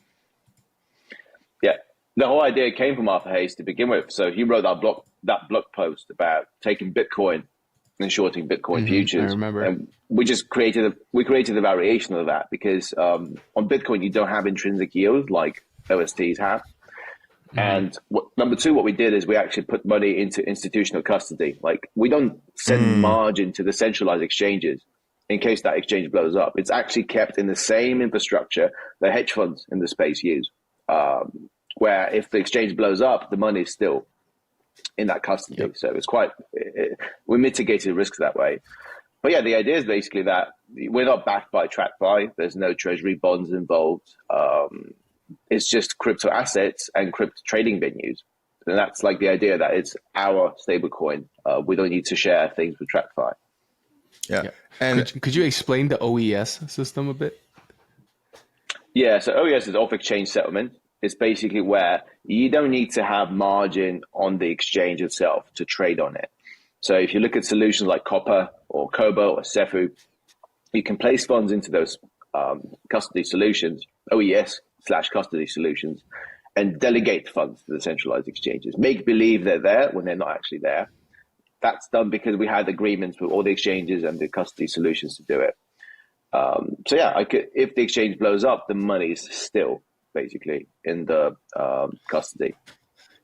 Yeah, the whole idea came from Arthur Hayes to begin with. So he wrote that blog post about taking Bitcoin and shorting Bitcoin futures. I remember. And we created a variation of that because on Bitcoin you don't have intrinsic yield like OSTs have. And number two, what we did is we actually put money into institutional custody. Like we don't send margin to the centralized exchanges in case that exchange blows up. It's actually kept in the same infrastructure that hedge funds in the space use, where if the exchange blows up, the money is still in that custody. Yep. So it's we mitigated risks that way. But yeah, the idea is basically that we're not backed by TradFi. There's no treasury bonds involved. It's just crypto assets and crypto trading venues. And that's like the idea that it's our stablecoin. We don't need to share things with TradFi. Yeah. And could you explain the OES system a bit? Yeah, so OES is off-exchange settlement. It's basically where you don't need to have margin on the exchange itself to trade on it. So if you look at solutions like Copper or Kobo or Cephu, you can place funds into those custody solutions, OES/custody solutions, and delegate funds to the centralized exchanges. Make believe they're there when they're not actually there. That's done because we had agreements with all the exchanges and the custody solutions to do it. So yeah, if the exchange blows up, the money is still basically in the custody.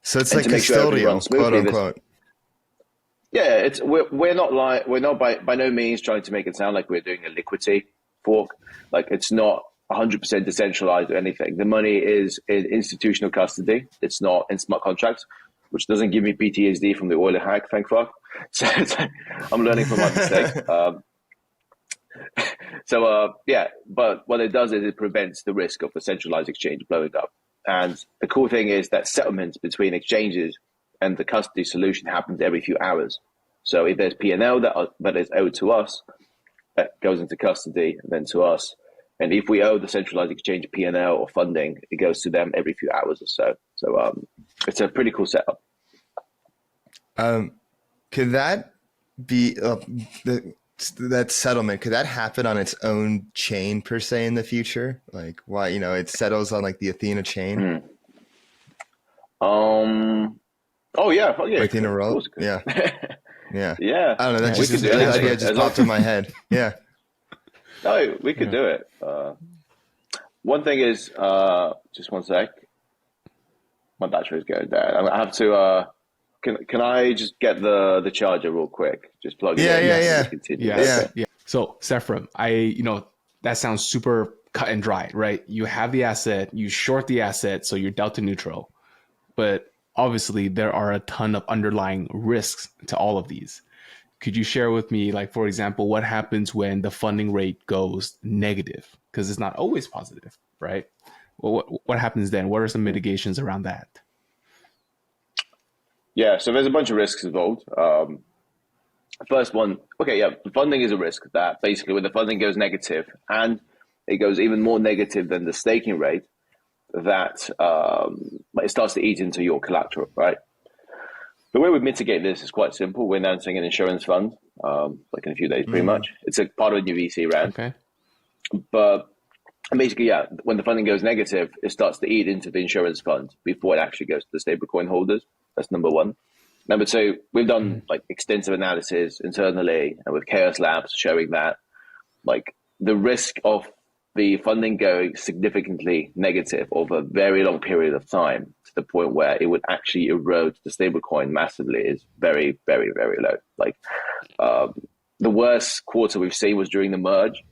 So it's like custodial, quote unquote. Yeah, we're not by no means trying to make it sound like we're doing a liquidity fork. Like it's not 100% decentralized or anything. The money is in institutional custody. It's not in smart contracts, which doesn't give me PTSD from the Euler hack, thank fuck. So I'm learning from my mistakes. Yeah, but what it does is it prevents the risk of a centralized exchange blowing up. And the cool thing is that settlements between exchanges and the custody solution happens every few hours. So if there's P&L that is owed to us, that goes into custody and then to us. And if we owe the centralized exchange P&L or funding, it goes to them every few hours or so. So it's a pretty cool setup. Could that be that settlement? Could that happen on its own chain per se in the future? Like why it settles on like the Ethena chain? Oh yeah, Ethena roll. Yeah. Yeah. Yeah. I don't know. That idea just popped in my head. Yeah. No, we could do it. One thing is, just one sec. My battery is going down. I have to. Can I just get the charger real quick? Just plug it in. Yeah. So Seraphim, that sounds super cut and dry, right? You have the asset, you short the asset, so you're delta neutral. But obviously, there are a ton of underlying risks to all of these. Could you share with me, like, for example, what happens when the funding rate goes negative? Because it's not always positive, right? Well, what happens then? What are some mitigations around that? Yeah, so there's a bunch of risks involved. First one, okay, yeah, funding is a risk that basically when the funding goes negative and it goes even more negative than the staking rate, that it starts to eat into your collateral, right? The way we mitigate this is quite simple. We're announcing an insurance fund, like in a few days, pretty much. It's a part of a new VC round. Okay. But basically, yeah, when the funding goes negative, it starts to eat into the insurance fund before it actually goes to the stablecoin holders. That's number one. Number two, we've done like extensive analysis internally and with Chaos Labs showing that like the risk of the funding going significantly negative over a very long period of time to the point where it would actually erode the stablecoin massively is very, very, very low. Like the worst quarter we've seen was during the merge.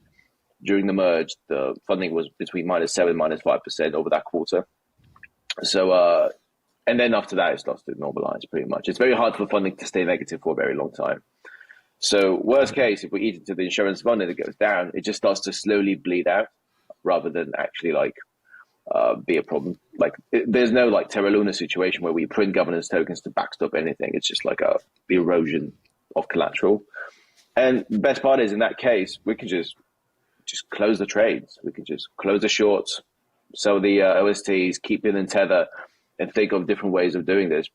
During the merge, the funding was between -7%, -5% over that quarter. So, and then after that, it starts to normalize pretty much. It's very hard for funding to stay negative for a very long time. So worst case, if we eat into the insurance fund and it goes down, it just starts to slowly bleed out rather than actually like be a problem. Like there's no like Terra Luna situation where we print governance tokens to backstop anything. It's just like the erosion of collateral. And the best part is in that case, we can just close the trades. We can just close the shorts, sell the OSTs, keep it in tether, and think of different ways of doing this.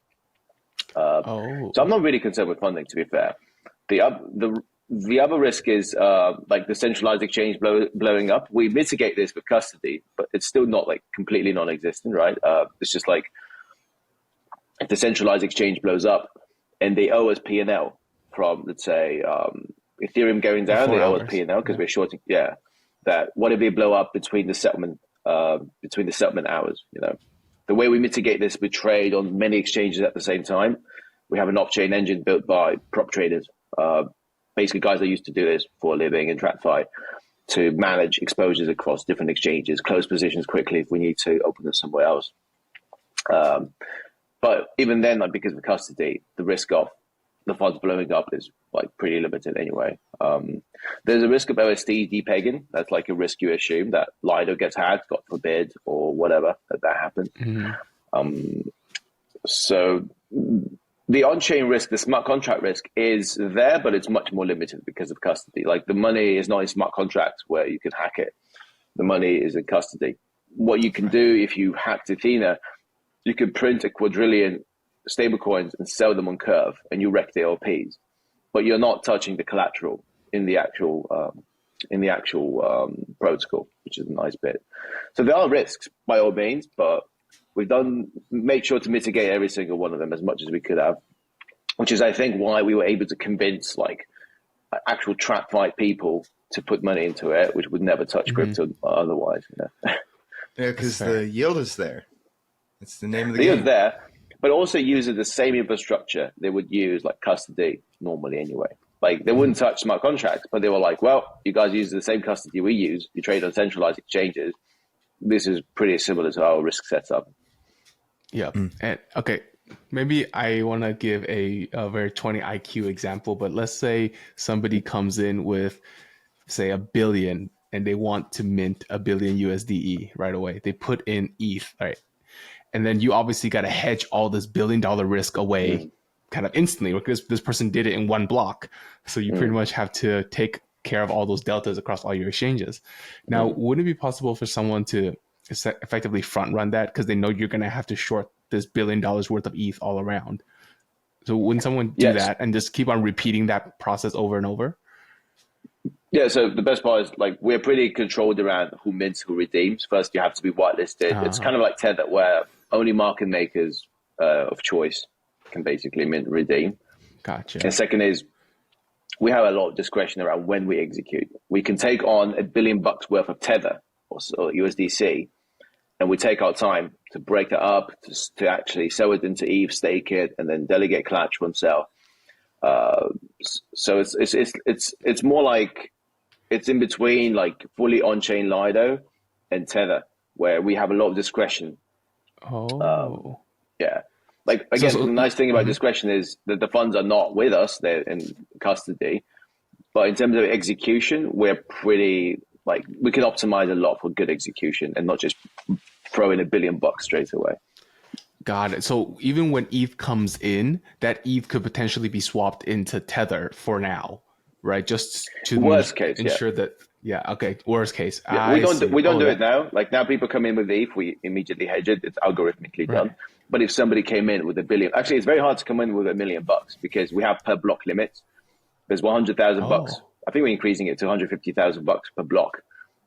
So I'm not really concerned with funding, to be fair. The other risk is like the centralized exchange blowing up. We mitigate this with custody, but it's still not like completely non-existent, right? It's just like if the centralized exchange blows up and they owe us P&L from, let's say, Ethereum going down, they owe us P&L because we're shorting. Yeah, that what if they blow up between the settlement hours? You know, the way we mitigate this, we trade on many exchanges at the same time. We have an off-chain engine built by prop traders, basically guys that used to do this for a living in TradFi, to manage exposures across different exchanges, close positions quickly if we need to open them somewhere else. But even then, like because of custody, the risk of the funds blowing up is like pretty limited anyway. There's a risk of OST depegging. That's like a risk you assume that Lido gets hacked, God forbid, or whatever, that happens. So the on-chain risk, the smart contract risk is there, but it's much more limited because of custody. Like the money is not in smart contracts where you can hack it. The money is in custody. What you can do if you hacked Ethena, you could print a quadrillion stablecoins and sell them on Curve, and you wreck the LPs, but you're not touching the collateral in the actual protocol, which is a nice bit. So there are risks by all means, but we've made sure to mitigate every single one of them as much as we could have, which is I think why we were able to convince like actual TradFi people to put money into it, which would never touch crypto otherwise. You know? Yeah, because the yield is there. It's the name of the game. The yield there. But also using the same infrastructure they would use like custody normally anyway. Like they wouldn't touch smart contracts, but they were like, well, you guys use the same custody we use. You trade on centralized exchanges. This is pretty similar to our risk setup. Yeah. And okay, maybe I want to give a very 20 IQ example, but let's say somebody comes in with, say, 1 billion and they want to mint 1 billion USDE right away. They put in ETH, right? And then you obviously got to hedge all this $1 billion risk away kind of instantly because this person did it in one block. So you pretty much have to take care of all those deltas across all your exchanges. Now, wouldn't it be possible for someone to effectively front run that because they know you're going to have to short this $1 billion worth of ETH all around? So wouldn't someone do that and just keep on repeating that process over and over? Yeah, so the best part is like we're pretty controlled around who mints, who redeems. First, you have to be whitelisted. It's kind of like Tether, where only market makers of choice can basically mint and redeem. Gotcha. And second is we have a lot of discretion around when we execute. We can take on $1 billion worth of Tether or USDC, and we take our time to break that up, to actually sell it into ETH, stake it, and then delegate collateral and sell. So it's more like it's in between like fully on-chain Lido and Tether, where we have a lot of discretion. Yeah. Like again, the nice thing about discretion is that the funds are not with us; they're in custody. But in terms of execution, we're pretty like we can optimize a lot for good execution and not just throw in $1 billion straight away. Got it. So even when ETH comes in, that ETH could potentially be swapped into Tether for now, right? Just to Worst case, ensure that, yeah, okay, worst case. Yeah, I see. we don't Oh, do it now. Like now people come in with ETH, we immediately hedge it. It's algorithmically right. done. But if somebody came in with a billion, actually it's very hard to come in with $1 million because we have per block limits. There's 100,000 bucks. Oh, I think we're increasing it to 150,000 bucks per block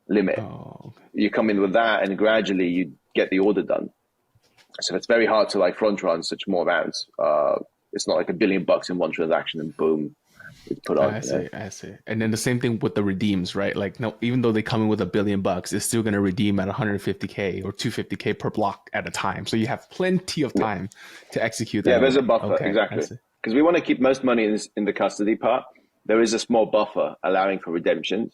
limit. oh, okay. You come in with that and gradually you get the order done. So it's very hard to like front run such more amounts. It's not like $1 billion in one transaction and boom, it's put on. I see, I see. And then the same thing with the redeems, right? Like, no, even though they come in with $1 billion, it's still going to redeem at 150K or 250K per block at a time. So you have plenty of time to execute that. Yeah, there's a buffer, Okay, exactly. Because we want to keep most money in the custody part. There is a small buffer allowing for redemptions.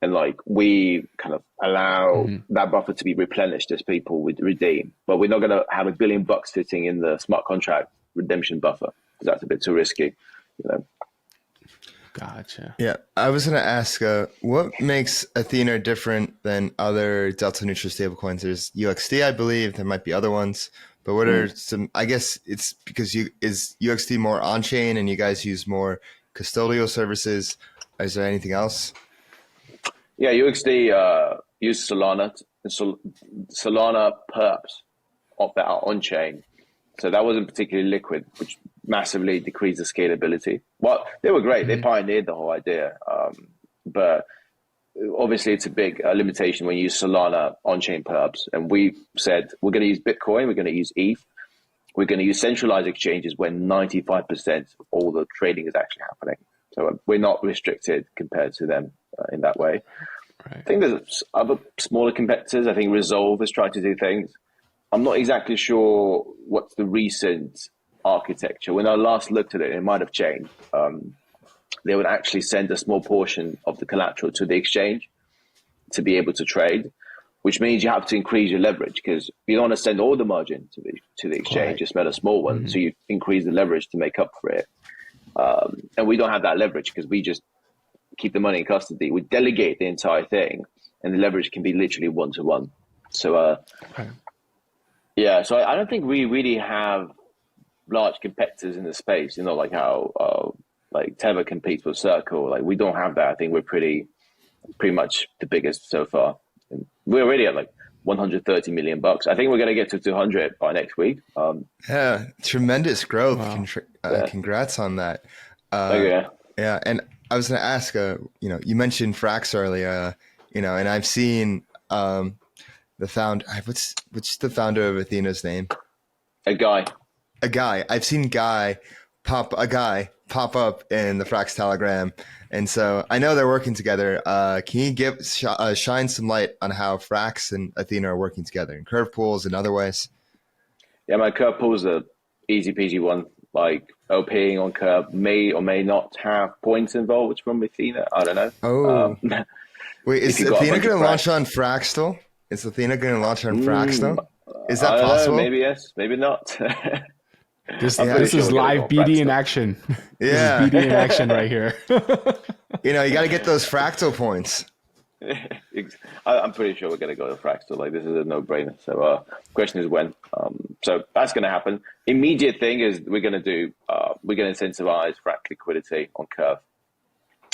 And like we kind of allow that buffer to be replenished as people would redeem. But we're not going to have $1 billion sitting in the smart contract redemption buffer because that's a bit too risky, you know. Gotcha. Yeah, I was going to ask, what makes Ethena different than other delta neutral stablecoins? There's UXD, I believe. There might be other ones, but what are some? I guess it's because is UXD more on chain, and you guys use more custodial services. Is there anything else? Yeah, UXD use Solana, Solana perps that are on chain. So that wasn't particularly liquid, which massively decreased the scalability. Well, they were great. They pioneered the whole idea. But obviously it's a big limitation when you use Solana on-chain perps. And we said, we're going to use Bitcoin, we're going to use ETH, we're going to use centralized exchanges when 95% of all the trading is actually happening. So we're not restricted compared to them in that way. Right. I think there's other smaller competitors. I think Resolve is trying to do things. I'm not exactly sure what's the recent architecture. When I last looked at it, it might have changed. They would actually send a small portion of the collateral to the exchange to be able to trade, which means you have to increase your leverage because you don't want to send all the margin to the exchange, just spend a small one. So you increase the leverage to make up for it. And we don't have that leverage because we just keep the money in custody. We delegate the entire thing and the leverage can be literally 1-to-1. So, yeah, so I don't think we really have large competitors in the space, you know, like how like Tether competes with Circle. Like we don't have that. I think we're pretty much the biggest so far. And we're already at like 130 million bucks. I think we're going to get to 200 by next week. Yeah, tremendous growth. Wow. Congrats on that. Yeah. Yeah, and I was going to ask, you know, you mentioned Frax earlier, you know, and I've seen the founder. What's the founder of Athena's name? A guy. I've seen Guy pop up in the Frax Telegram, and so I know they're working together. Can you shine some light on how Frax and Ethena are working together in curve pools and other ways? Yeah, my curve pool's a easy peasy one. Like OPing on curve may or may not have points involved from Ethena. I don't know. Oh, wait, is Ethena going to launch on Fraxtal? Is Ethena going to launch on Fraxtal? Is that possible? Maybe yes, maybe not. This is live BD in action. Yeah. This is BD in action right here. You know, you got to get those fractal points. I'm pretty sure we're going to go to Fractal. Like this is a no-brainer. So question is when. So that's going to happen. Immediate thing is we're going to incentivize Frax liquidity on curve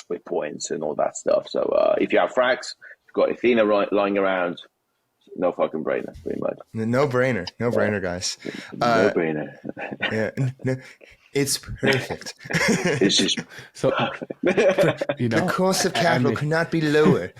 with points and all that stuff. So if you have Frax, you've got Ethena lying around. No fucking brainer, pretty much. No brainer, guys. No brainer. Yeah, no, it's perfect. It's just so, you know, the cost of capital could not be lower.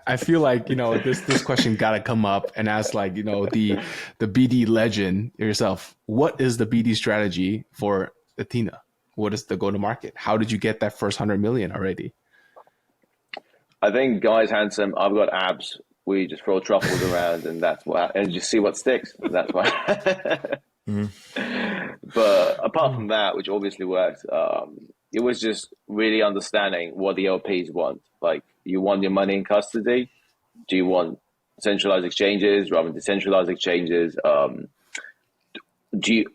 I feel like, you know, this question got to come up and ask, like, you know, the BD legend yourself. What is the BD strategy for Ethena? What is the go to market? How did you get that first 100 million already? I think Guy's handsome. I've got abs. We just throw truffles around, and and just see what sticks. And that's why. But apart from that, which obviously works, it was just really understanding what the LPs want. Like, you want your money in custody? Do you want centralized exchanges rather than decentralized exchanges? And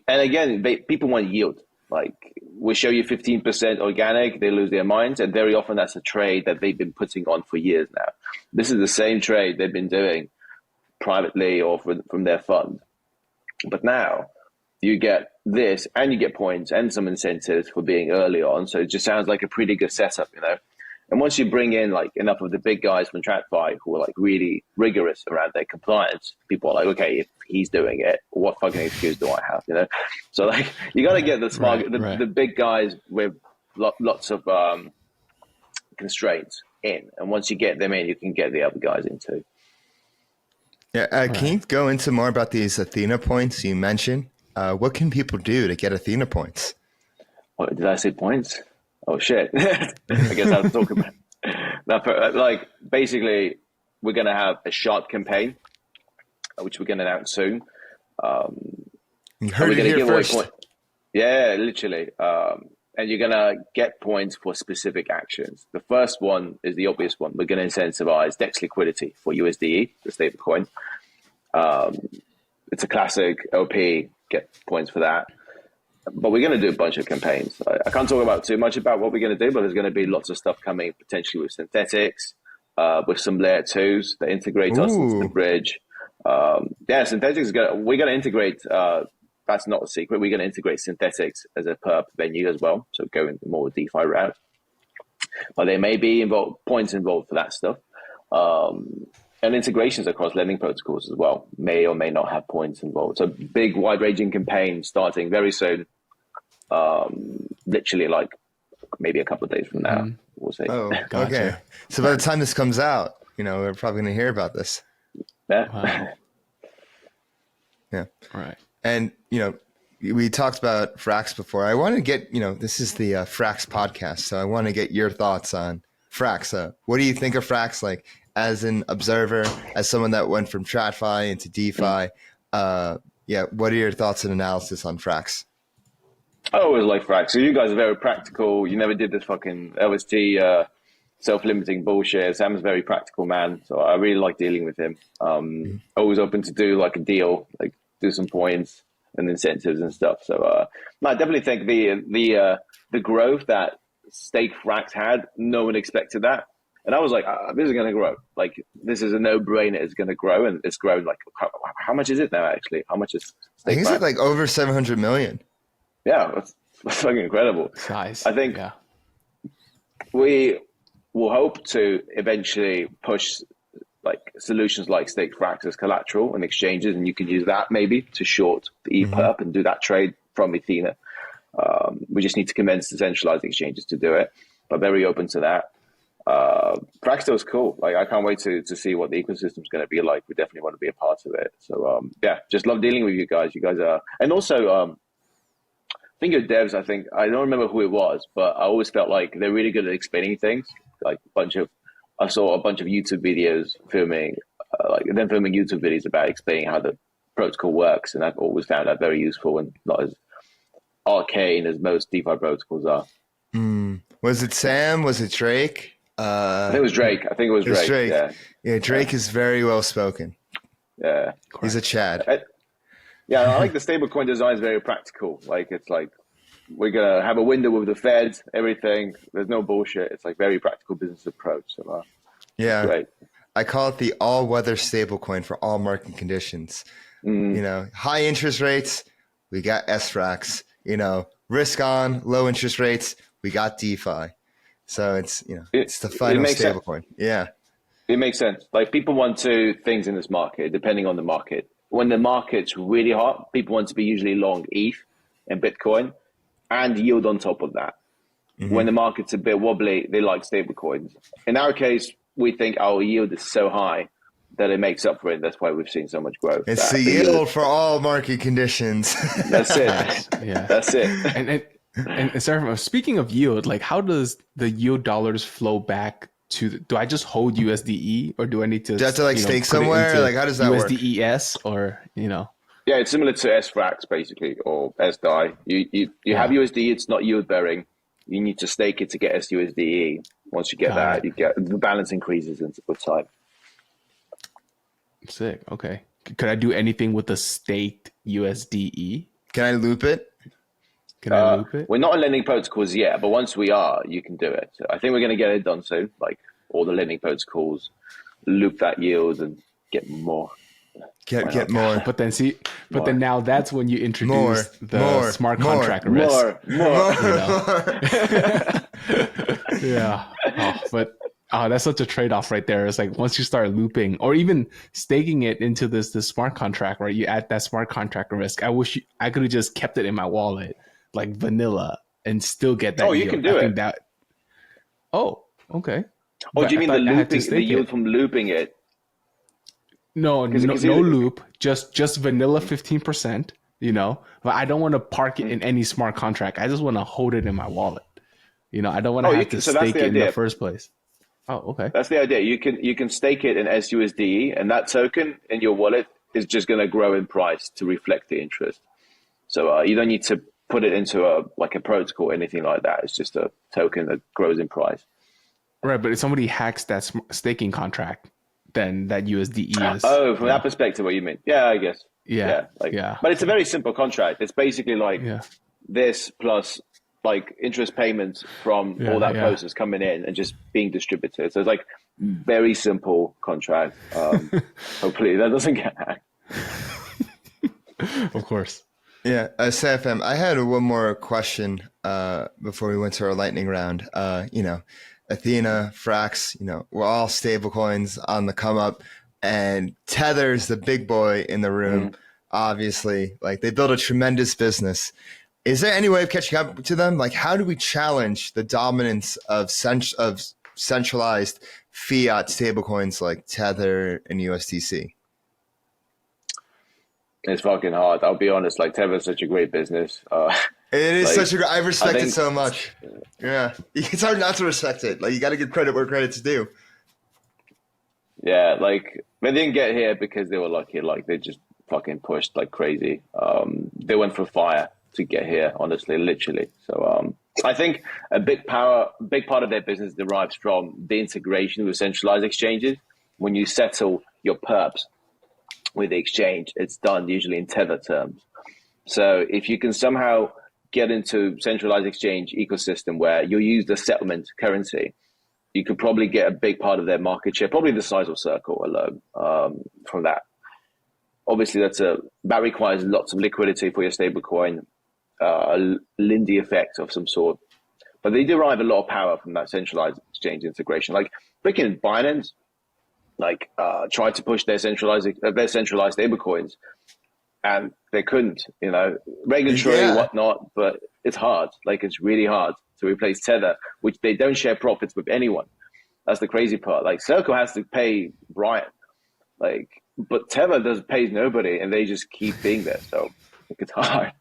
again, people want yield. Like, we show you 15% organic, they lose their minds. And very often that's a trade that they've been putting on for years now. This is the same trade they've been doing privately or from their fund. But now you get this, and you get points and some incentives for being early on. So it just sounds like a pretty good setup, you know. And once you bring in like enough of the big guys from TradFi who are like really rigorous around their compliance, people are like, okay, if he's doing it, what fucking excuse do I have, you know? So like, you got to get the smart, the big guys with lots of constraints in, and once you get them in, you can get the other guys in too. Yeah, can you go into more about these Ethena points you mentioned? What can people do to get Ethena points? What, did I say points? Oh shit! I guess I have to talk about that. Like basically, we're gonna have a shard campaign, which we're gonna announce soon. You heard it here first. Yeah, literally. And you're gonna get points for specific actions. The first one is the obvious one. We're gonna incentivize DEX liquidity for USDE, the stablecoin. It's a classic OP. Get points for that. But we're going to do a bunch of campaigns. I can't talk about too much about what we're going to do, but there's going to be lots of stuff coming potentially with synthetics, with some layer 2s that integrate us into the bridge. Synthetics we're going to integrate. That's not a secret. We're going to integrate synthetics as a perp venue as well. So go into more DeFi route. But there may be points involved for that stuff. And integrations across lending protocols as well may or may not have points involved. So big, wide-ranging campaign starting very soon. Literally like maybe a couple of days from now, we'll say. Oh, gotcha. Okay. So by the time this comes out, you know, we're probably going to hear about this. Yeah. Wow. Yeah. All right. And, you know, we talked about Frax before. I want to get, you know, this is the Frax podcast. So I want to get your thoughts on Frax. What do you think of Frax? Like as an observer, as someone that went from TradFi into DeFi, what are your thoughts and analysis on Frax? I always like Frax. So you guys are very practical. You never did this fucking LST self-limiting bullshit. Sam's a very practical man, so I really like dealing with him. Always open to do like a deal, like do some points and incentives and stuff. So I definitely think the growth that Stake Frax had, no one expected that. And I was like, this is going to grow. Like, this is a no-brainer. It's going to grow, and it's grown. Like, how much is it now, actually? How much is Stake I think Frax? it's like over 700 million. Yeah, that's fucking incredible. Size. I think we will hope to eventually push like solutions like Stake Frax as collateral and exchanges, and you can use that maybe to short the EPERP and do that trade from Ethena. We just need to convince the centralized exchanges to do it, but very open to that. Fraxto is cool. Like, I can't wait to see what the ecosystem is going to be like. We definitely want to be a part of it. So just love dealing with you guys. You guys are, and also I think your devs, I don't remember who it was, but I always felt like they're really good at explaining things. Like I saw a bunch of YouTube videos filming YouTube videos about explaining how the protocol works. And I've always found that very useful and not as arcane as most DeFi protocols are. Was it Sam? Was it Drake? I think it was Drake. Drake. Yeah, Drake is very well spoken. Yeah. He's a Chad. I like the stablecoin design is very practical. Like, it's like, we're going to have a window with the Fed, everything. There's no bullshit. It's like very practical business approach. So, great. I call it the all-weather stablecoin for all market conditions. You know, high interest rates, we got SFrax. You know, risk on, low interest rates, we got DeFi. So it's, you know, it's the final stablecoin. Yeah. It makes sense. Like, people want two things in this market, depending on the market. When the market's really hot, people want to be usually long ETH and Bitcoin and yield on top of that. When the market's a bit wobbly, they like stablecoins. In our case, we think our yield is so high that it makes up for it. That's why we've seen so much growth. It's the yield for all market conditions. That's it. That's it. And Seraphim, speaking of yield, like, how does the yield dollars flow back to? Do I just hold USDE, or do I need to? Do you have to like stake somewhere? Like, how does that work? USDES, or you know? Yeah, it's similar to SFrax basically, or SDAI. You have USDE. It's not yield bearing. You need to stake it to get SUSDE. Once you get that, you get the balance increases with time. Sick. Okay. Could I do anything with the staked USDE? Can I loop it? We're not on lending protocols yet, but once we are, you can do it. So I think we're going to get it done soon. Like, all the lending protocols, loop that yield and get more Get more. But then then now that's when you introduce More, the smart contract risk. More. You know? Yeah. That's such a trade-off right there. It's like once you start looping or even staking it into this smart contract, right? You add that smart contract risk. I wish I could have just kept it in my wallet like vanilla and still get that yield. You can do it. Oh, okay. Oh, do you mean the looping, the yield it. from looping it? No loop, just vanilla 15%, you know. But I don't want to park it in any smart contract. I just want to hold it in my wallet. You know, I don't want to have to stake it in the first place. Oh, okay. That's the idea. You can stake it in SUSD, and that token in your wallet is just going to grow in price to reflect the interest. So you don't need to put it into a protocol or anything like that. It's just a token that grows in price. Right, but if somebody hacks that staking contract, then that USDE is... Oh, from that perspective, what you mean? Yeah, I guess. Yeah. But it's a very simple contract. It's basically like this plus like interest payments from all that process coming in and just being distributed. So it's like very simple contract. Hopefully that doesn't get hacked. Of course. Yeah, Seraphim, I had one more question before we went to our lightning round. Ethena, Frax, we're all stablecoins on the come up, and Tether's the big boy in the room. Obviously, like they built a tremendous business. Is there any way of catching up to them? Like, how do we challenge the dominance of centralized fiat stablecoins like Tether and USDC? It's fucking hard. I'll be honest. Like Tether's such a great business. It is such a. I respect it so much. Yeah, it's hard not to respect it. Like you got to give credit where credit's due. Yeah, like they didn't get here because they were lucky. Like they just fucking pushed like crazy. They went for fire to get here. Honestly, literally. So I think a big part of their business derives from the integration with centralized exchanges. When you settle your perps with the exchange, it's done usually in Tether terms. So if you can somehow get into centralized exchange ecosystem where you use the settlement currency, you could probably get a big part of their market share, probably the size of Circle alone from that. Obviously, that requires lots of liquidity for your stablecoin, a Lindy effect of some sort. But they derive a lot of power from that centralized exchange integration. Like freaking Binance, tried to push their centralized stablecoins, and they couldn't. Regulatory whatnot, but it's hard. Like it's really hard to replace Tether, which they don't share profits with anyone. That's the crazy part. Like Circle has to pay Brian, but Tether pays nobody, and they just keep being there. So it's hard.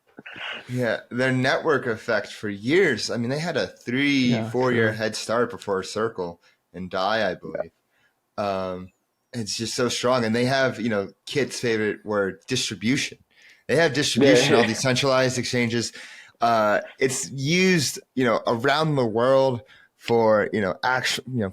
Yeah, their network effect for years. I mean, they had a 3-4 year head start before Circle and I believe. It's just so strong, and they have Kit's favorite word, distribution. They have distribution. All these centralized exchanges. It's used around the world for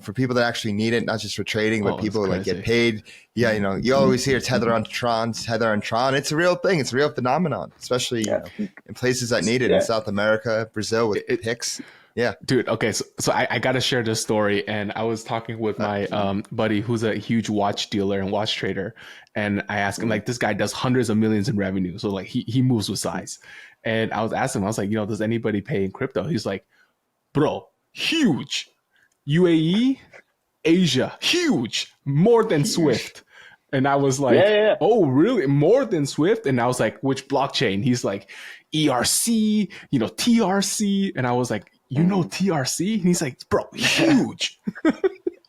for people that actually need it, not just for trading, but people like get paid. Yeah, you always hear Tether on Tron. It's a real thing. It's a real phenomenon, especially in places that need it in South America, Brazil with PIX. Yeah, dude. Okay, so I got to share this story, and I was talking with my buddy who's a huge watch dealer and watch trader, and I asked him this guy does hundreds of millions in revenue, so he moves with size, and I was asking him, I was like, does anybody pay in crypto? He's like, bro, huge, UAE, Asia, huge, more than Swift. And I was like, oh, really? More than Swift? And I was like, which blockchain? He's like, ERC, TRC. And I was like, TRC? And he's like, bro, huge.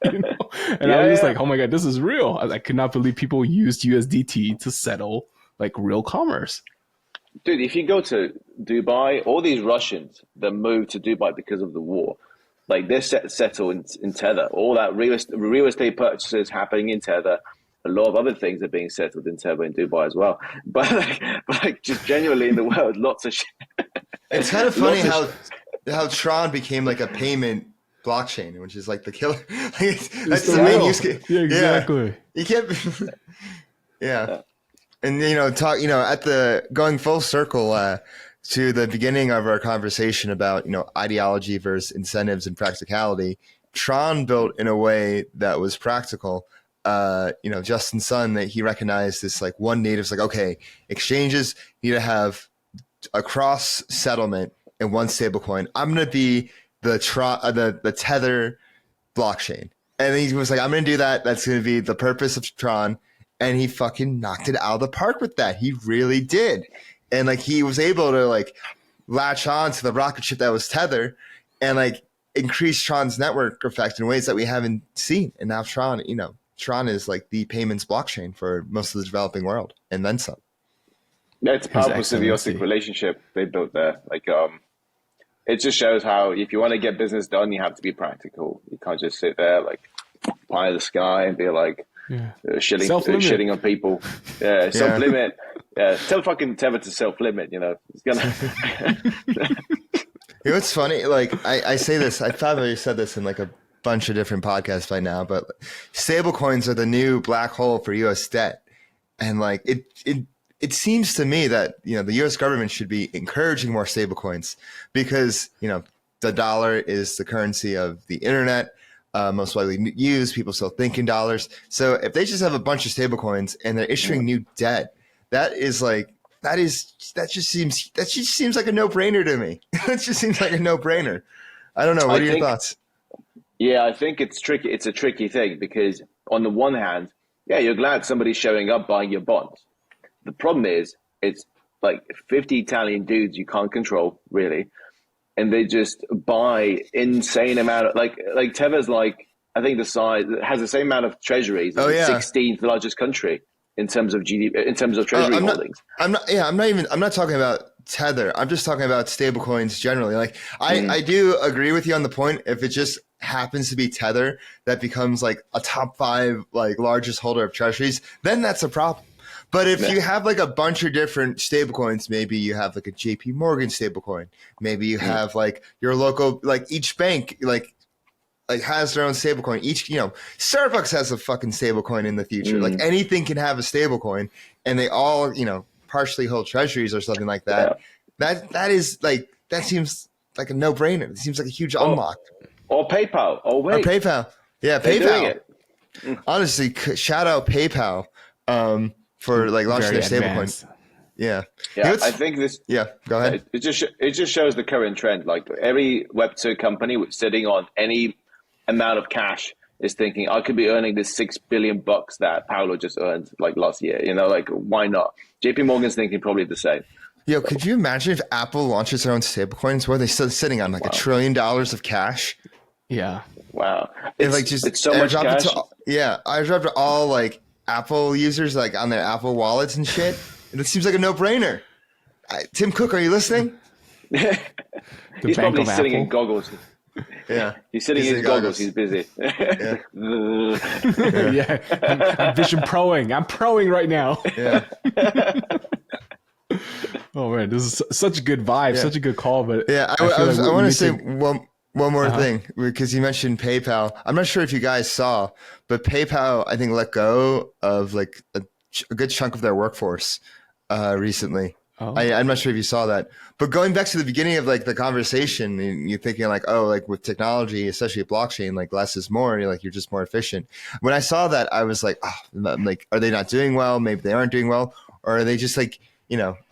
And I was like, oh my God, this is real. I could not believe people used USDT to settle real commerce. Dude, if you go to Dubai, all these Russians that moved to Dubai because of the war, they're settled in Tether. All that real estate purchases happening in Tether. A lot of other things are being settled in Tether in Dubai as well. But just genuinely in the world, lots of shit. It's kind of funny how Tron became a payment blockchain, which is the killer. That's the main use case. Yeah, exactly. You can't. Yeah. And at the going full circle to the beginning of our conversation about ideology versus incentives and practicality, Tron built in a way that was practical. Justin Sun, that he recognized this like one native's like, okay, exchanges need to have a cross settlement in one stablecoin. I'm going to be the Tether blockchain. And he was like, I'm going to do that. That's going to be the purpose of Tron. And he fucking knocked it out of the park with that. He really did. And like, he was able to like latch on to the rocket ship that was Tether and like increase Tron's network effect in ways that we haven't seen. And now Tron is like the payments blockchain for most of the developing world, and then some. Yeah, it's a powerful symbiotic relationship they built there. Like, it just shows how if you want to get business done, you have to be practical. You can't just sit there like pie in the sky and be like shitting on people. Yeah, self-limit. Yeah, tell fucking Tether to self-limit. It's gonna. It's funny. Like I say this, I probably said this in like a bunch of different podcasts by now, but stablecoins are the new black hole for U.S. debt, and like it seems to me that the U.S. government should be encouraging more stablecoins because the dollar is the currency of the internet, most widely used. People still think in dollars. So if they just have a bunch of stablecoins and they're issuing new debt, that just seems like a no-brainer to me. That just seems like a no-brainer. I don't know. What are your thoughts? Yeah, I think it's tricky. It's a tricky thing because on the one hand, yeah, you're glad somebody's showing up buying your bonds. The problem is it's like 50 Italian dudes you can't control really, and they just buy insane amount of like Tether's like I think the size has the same amount of treasuries as the 16th largest country in terms of GDP, in terms of treasury holdings. I'm not talking about Tether. I'm just talking about stablecoins generally. Like I do agree with you on the point. If it just happens to be Tether that becomes like a top 5 like largest holder of treasuries, then that's a problem. But if you have like a bunch of different stablecoins, maybe you have like a JP Morgan stablecoin, maybe you have like your local, like each bank like has their own stablecoin. Each, Starbucks has a fucking stablecoin in the future. Like anything can have a stablecoin, and they all, partially hold treasuries or something like that. Yeah. That seems like a no-brainer. It seems like a huge unlock. Or PayPal. Or PayPal. Yeah, PayPal. Honestly, shout out PayPal for like launching their stablecoin. Yeah. I think this. Yeah, go ahead. It just shows the current trend. Like every Web2 company sitting on any amount of cash is thinking, I could be earning this $6 billion that Paolo just earned like last year. Like why not? JP Morgan's thinking probably the same. Yo, could you imagine if Apple launches their own stablecoins where they're still sitting on like $1 trillion of cash? Yeah. Wow. It's so much cash. I dropped all like Apple users like on their Apple wallets and shit. And it seems like a no-brainer. Tim Cook, are you listening? He's probably sitting in goggles. Yeah. He's sitting in goggles. He's busy. Yeah. I'm vision proing. I'm proing right now. Yeah. Oh man, this is such a good vibe, such a good call. But I want to say one more thing, because you mentioned PayPal. I'm not sure if you guys saw, but PayPal, I think, let go of like a good chunk of their workforce recently. I'm not sure if you saw that, but going back to the beginning of like the conversation, and you're thinking like, oh, like with technology, especially blockchain, like less is more. And you're just more efficient. When I saw that, I was like, like, are they not doing well? Maybe they aren't doing well, or are they just like,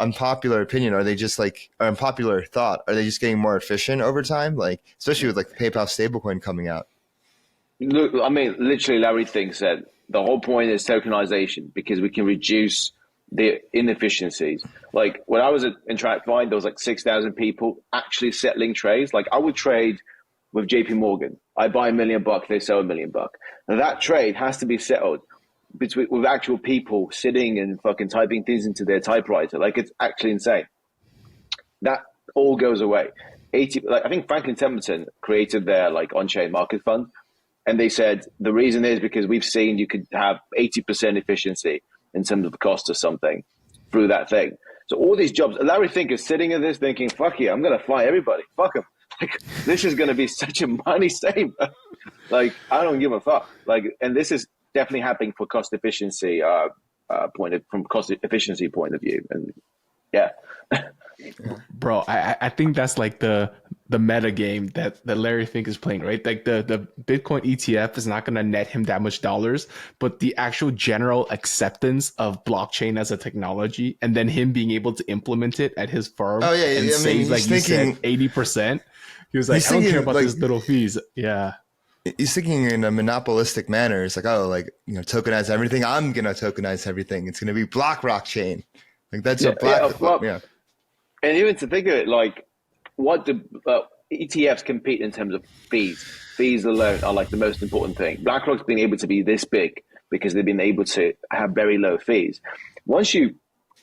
unpopular opinion? Are they just like, or unpopular thought? Are they just getting more efficient over time? Like, especially with like PayPal stablecoin coming out. Look, I mean, literally, Larry Fink said the whole point is tokenization because we can reduce the inefficiencies. Like when I was in TradFi, there was like 6,000 people actually settling trades. Like I would trade with JP Morgan. I buy $1 million, they sell $1 million. Now that trade has to be settled with actual people sitting and fucking typing things into their typewriter. Like it's actually insane. That all goes away. I think Franklin Templeton created their like on-chain market fund. And they said the reason is because we've seen you could have 80% efficiency in terms of the cost of something through that thing. So all these jobs, Larry Fink is sitting in this thinking, fuck yeah, I'm going to fly everybody. Fuck them. Like, this is going to be such a money saver. Like, I don't give a fuck. Like, and this is definitely happening for cost efficiency from cost efficiency point of view. And yeah. Bro, I think that's like the meta game that Larry Fink is playing, right? Like the Bitcoin ETF is not gonna net him that much dollars, but the actual general acceptance of blockchain as a technology, and then him being able to implement it at his firm Oh yeah, and I mean, save, like you said, 80%. He was like, he's I don't care thinking about like these little fees. Yeah. he's thinking in a monopolistic manner. It's like, oh, like, you know, tokenize everything. I'm gonna tokenize everything. It's gonna be BlackRock chain. Like that's Yeah, what Black. well, Yeah. and even to think of it, like, what do ETFs compete in terms of fees? Fees alone are like the most important thing. BlackRock's been able to be this big because they've been able to have very low fees. Once you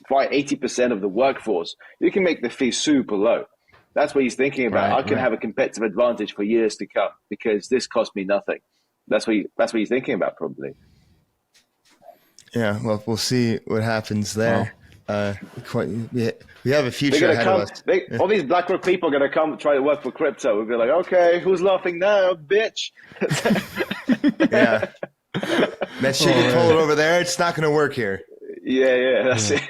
fight 80% of the workforce, you can make the fee super low. That's what he's thinking about. I can have a competitive advantage for years to come because this cost me nothing. That's what he's thinking about, probably. Yeah. Well, we'll see what happens there. We have a They're future gonna ahead come. of us. All these BlackRock people are gonna come try to work for crypto. We'll be like, okay, who's laughing now, bitch? Yeah. That shit you pull it over there, it's not going to work here. Yeah, that's it.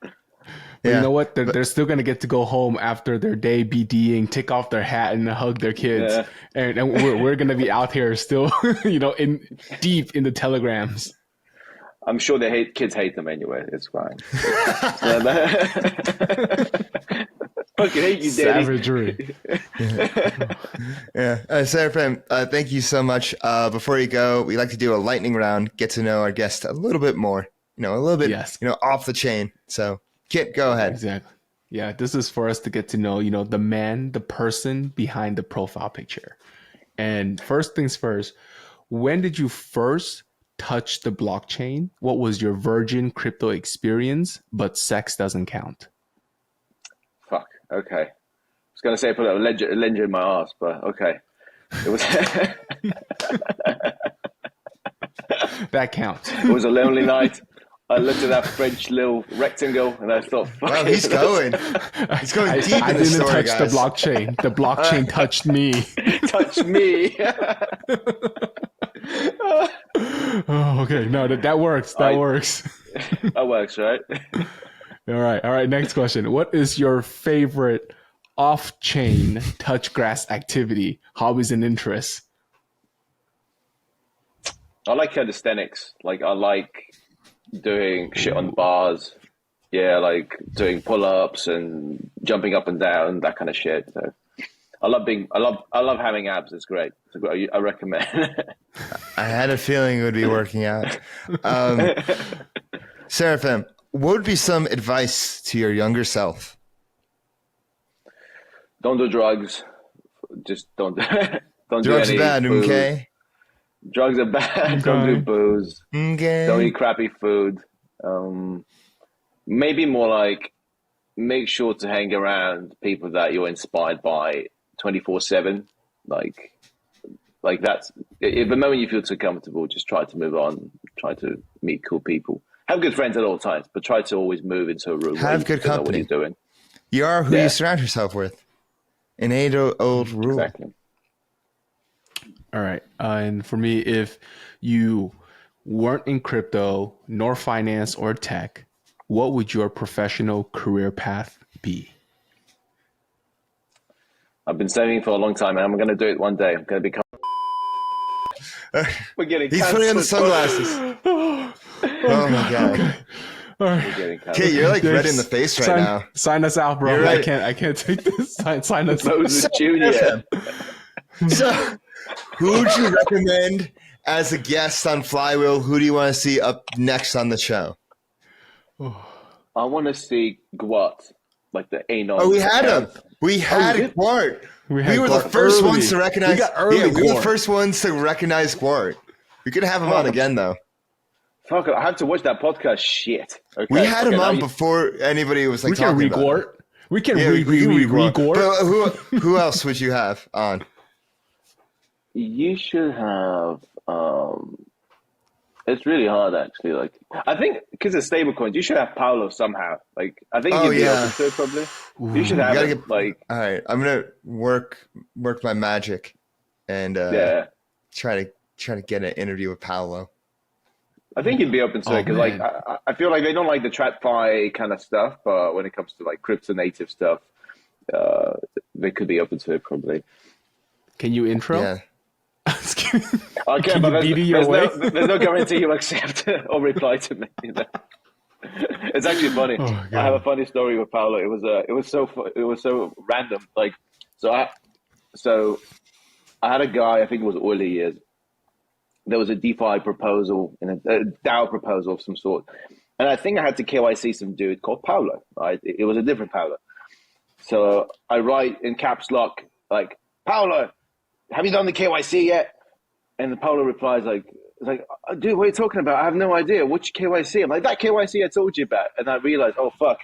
But you know what? They're still going to get to go home after their day BDing, take off their hat and hug their kids. Yeah. And we're going to be out here still, in deep in the telegrams. I'm sure kids hate them anyway. It's fine. Fucking hate you, Daddy. Savagery. Yeah. Seraphim, thank you so much. Before you go, we like to do a lightning round, get to know our guest a little bit more, a little bit, off the chain. So, Kit, go ahead. Exactly. Yeah, this is for us to get to know, the man, the person behind the profile picture. And first things first, when did you first touch the blockchain? What was your virgin crypto experience? But sex doesn't count. Fuck. Okay. I was going to say I put a ledger in my ass, but okay. It was. That counts. It was a lonely night. I looked at that French little rectangle and I thought, fuck. Wow, he's going. He's going deep in the story, I didn't touch guys. the blockchain. The blockchain touched me. Touch me. Oh, okay. No, that works. That works. That works, right? All right. Next question. What is your favorite off-chain touch grass activity, hobbies, and interests? I like calisthenics. Like, I like doing shit on bars. Yeah, like doing pull-ups and jumping up and down, that kind of shit. So I love having abs. It's great. I recommend. I had a feeling it would be working out. Seraphim, what would be some advice to your younger self? Don't do drugs. Just don't do Drugs any are bad, food. okay? Drugs are bad. Don't do booze. Okay. Don't eat crappy food. Maybe more like make sure to hang around people that you're inspired by 24/7. Like that's if the moment you feel too comfortable, just try to move on. Try to meet cool people. Have good friends at all times, but try to always move into a room. Have good company. Know what you're doing. You are who you surround yourself with. An age-old rule. Exactly. All right. And for me, if you weren't in crypto, nor finance or tech, what would your professional career path be? I've been saving for a long time, and I'm going to do it one day. I'm going to become. We're getting. He's putting on the sunglasses. Oh my god. All right. Okay, you're like red in the face right now. Sign us out, bro. Right. I can't take this. Sign us Moses out. Jr. So, who would you recommend as a guest on Flywheel? Who do you want to see up next on the show? I want to see Gwat, like the Anon. Oh, we had him. We had Gwart. We were the first ones to recognize. We were the first ones to recognize Gwart. We could have him on again, though. Fuck it, I have to watch that podcast. Shit. Okay, we had him on before anybody was like talking about it. We can re-Gwart. But who else would you have on? You should have. It's really hard, actually. Like, I think because of stablecoins, you should have Paolo somehow. Like, I think you'd be open to it, probably. You should have it. All right, I'm gonna work my magic and try to get an interview with Paolo. I think you'd be open to it because, like, I feel like they don't like the TradFi kind of stuff, but when it comes to like crypto native stuff, they could be open to it probably. Can you intro? Yeah. Okay, but there's no guarantee you accept or reply to me. You know? It's actually funny. I have a funny story with Paolo. It was so random. Like, so I had a guy. I think it was early years. There was a DeFi proposal and a DAO proposal of some sort, and I think I had to KYC some dude called Paolo. Right? It was a different Paolo. So I write in caps lock like, Paolo, have you done the KYC yet? And the Paolo replies like, dude, what are you talking about? I have no idea. Which KYC? I'm like, that KYC I told you about. And I realized, oh, fuck,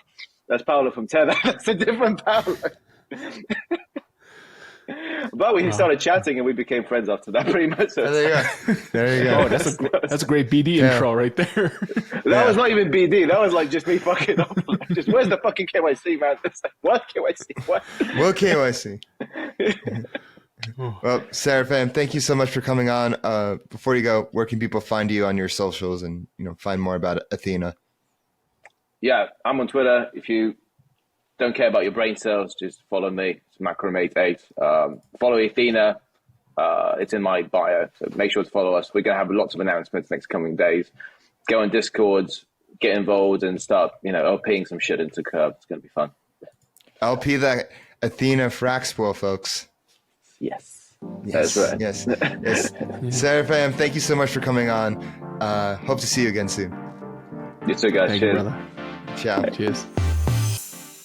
that's Paolo from Tether. That's a different Paolo. But we started chatting and we became friends after that pretty much. So There you go. There you go. Oh, that's a great BD intro right there. That was not even BD. That was like just me fucking up. Just, where's the fucking KYC, man? It's like, what KYC? What? What KYC? Well, Seraphim, thank you so much for coming on. Before you go, where can people find you on your socials and find more about Ethena? Yeah, I'm on Twitter. If you don't care about your brain cells, just follow me. It's Macromate8. Follow Ethena. It's in my bio, so make sure to follow us. We're going to have lots of announcements next coming days. Go on Discords, get involved, and start, LPing some shit into Curve. It's going to be fun. LP that Ethena Frax spoil, folks. Yes. Yes, That's right. yes. Seraphim, thank you so much for coming on. Hope to see you again soon. You too, guys. Thank Cheers. you, brother. Ciao. Cheers.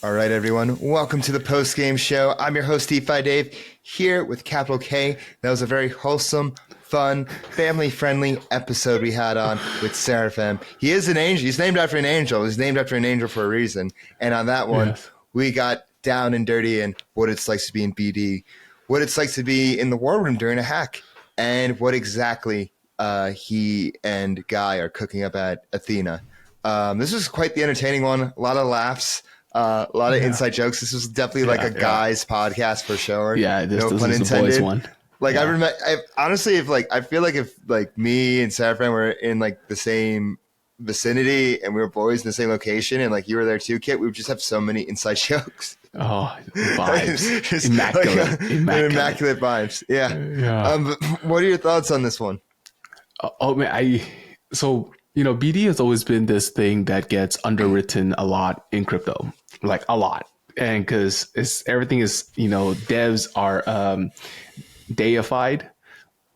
All right, everyone. Welcome to the post-game show. I'm your host, DeFi Dave, here with Capital K. That was a very wholesome, fun, family-friendly episode we had on with Seraphim. He is an angel. He's named after an angel. He's named after an angel for a reason. And on that one, we got down and dirty in what it's like to be in BD, what it's like to be in the war room during a hack, and what exactly he and Guy are cooking up at Ethena. This was quite the entertaining one. A lot of laughs. A lot of inside jokes. This was definitely like a guy's podcast for sure. Yeah, this no is pun the intended. boys one. Like I remember, honestly, I feel like if like me and Seraphim were in like the same vicinity and we were boys in the same location and like you were there too, Kit, we would just have so many inside jokes. Oh, vibes. Just Immaculate vibes. Yeah. But what are your thoughts on this one? Oh man, BD has always been this thing that gets underwritten a lot in crypto, like a lot. And because everything is, devs are deified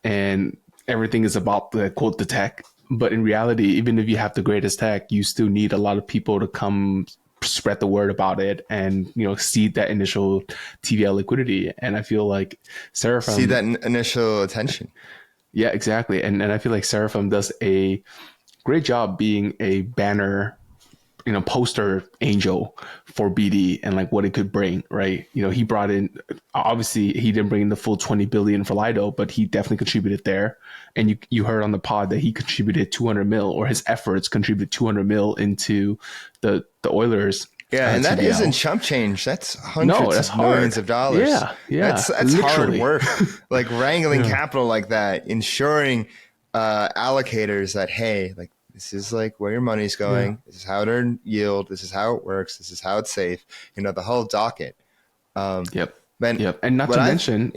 and everything is about the tech. But in reality, even if you have the greatest tech, you still need a lot of people to come spread the word about it and, seed that initial TVL liquidity. And I feel like Seraphim... See that initial attention. Yeah, exactly. And I feel like Seraphim does a great job being a banner, poster angel for BD and like what it could bring, right? He brought in, obviously he didn't bring in the full 20 billion for Lido, but he definitely contributed there. And you heard on the pod that he contributed 200 mil, or his efforts contributed 200 mil into the Eulers. Yeah, and that isn't chump change. That's hundreds of millions of dollars. Yeah. That's hard work. Like wrangling capital like that, ensuring allocators that, hey, like this is like where your money's going. Yeah. This is how to earn yield. This is how it works. This is how it's safe. The whole docket. Yep. And not to mention,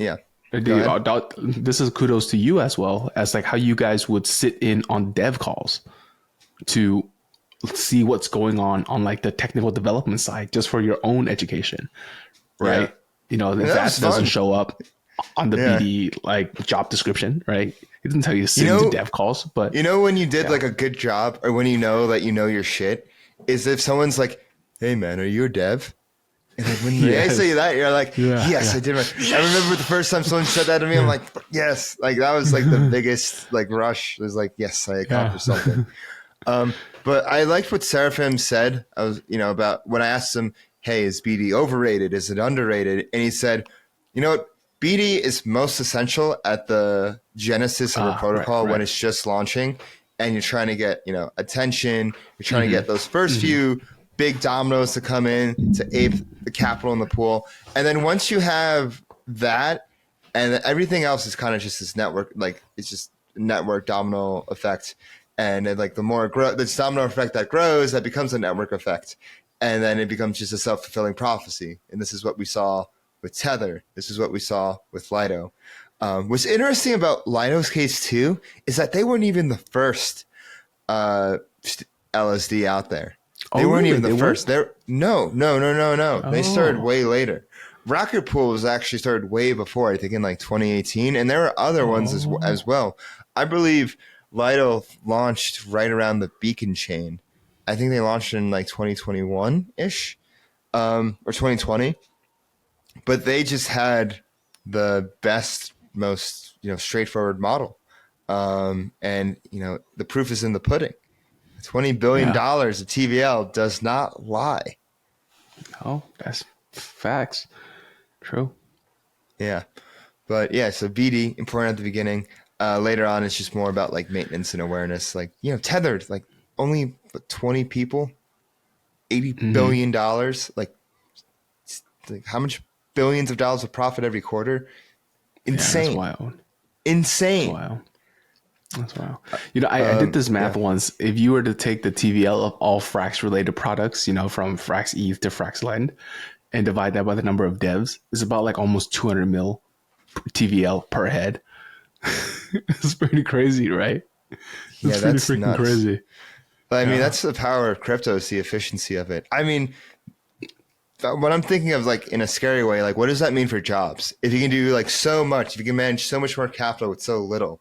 this is kudos to you as well as like how you guys would sit in on dev calls to see what's going on like the technical development side, just for your own education, right? Yeah. That doesn't show up on the BD like job description, right? It doesn't tell you to sit into dev calls, but when you did like a good job, or when that your shit, is if someone's like, "Hey man, are you a dev?" And like when they say that, you're like, "Yes, I did." I remember the first time someone said that to me, I'm like, "Yes!" Like that was like the biggest like rush. It was like, "Yes, I accomplished something." But I liked what Seraphim said. I was, about when I asked him, "Hey, is BD overrated? Is it underrated?" And he said, "You know what? BD is most essential at the genesis of a protocol when it's just launching and you're trying to get, attention. You're trying to get those first few big dominoes to come in to ape the capital in the pool. And then once you have that, and everything else is kind of just this network, like it's just network domino effect. And then, like, the more the domino effect that grows, that becomes a network effect. And then it becomes just a self-fulfilling prophecy. And this is what we saw with Tether. This is what we saw with Lido. What's interesting about Lido's case too is that they weren't even the first LSD out there. They weren't even the first. No. They started way later. Rocket Pool was actually started way before, I think in like 2018, and there were other ones as well. I believe Lido launched right around the Beacon chain. I think they launched in like 2021-ish, or 2020. But they just had the best, most straightforward model, and the proof is in the pudding. $20 billion of TVL does not lie. Oh, that's facts. True. Yeah, but yeah. So BD important at the beginning. Later on, it's just more about like maintenance and awareness. Like tethered, like only 20 people, $80 billion. Like how much billions of dollars of profit every quarter? Insane. Yeah, that's wild. Insane. That's wild. That's wild. I did this math once. If you were to take the TVL of all Frax related products, from Frax ETH to Frax Lend, and divide that by the number of devs, it's about like almost 200 mil TVL per head. It's pretty crazy, right? That's freaking nuts. Crazy. I mean, that's the power of crypto, is the efficiency of it. I mean, what I'm thinking of, like, in a scary way, like, what does that mean for jobs? If you can do like so much, if you can manage so much more capital with so little,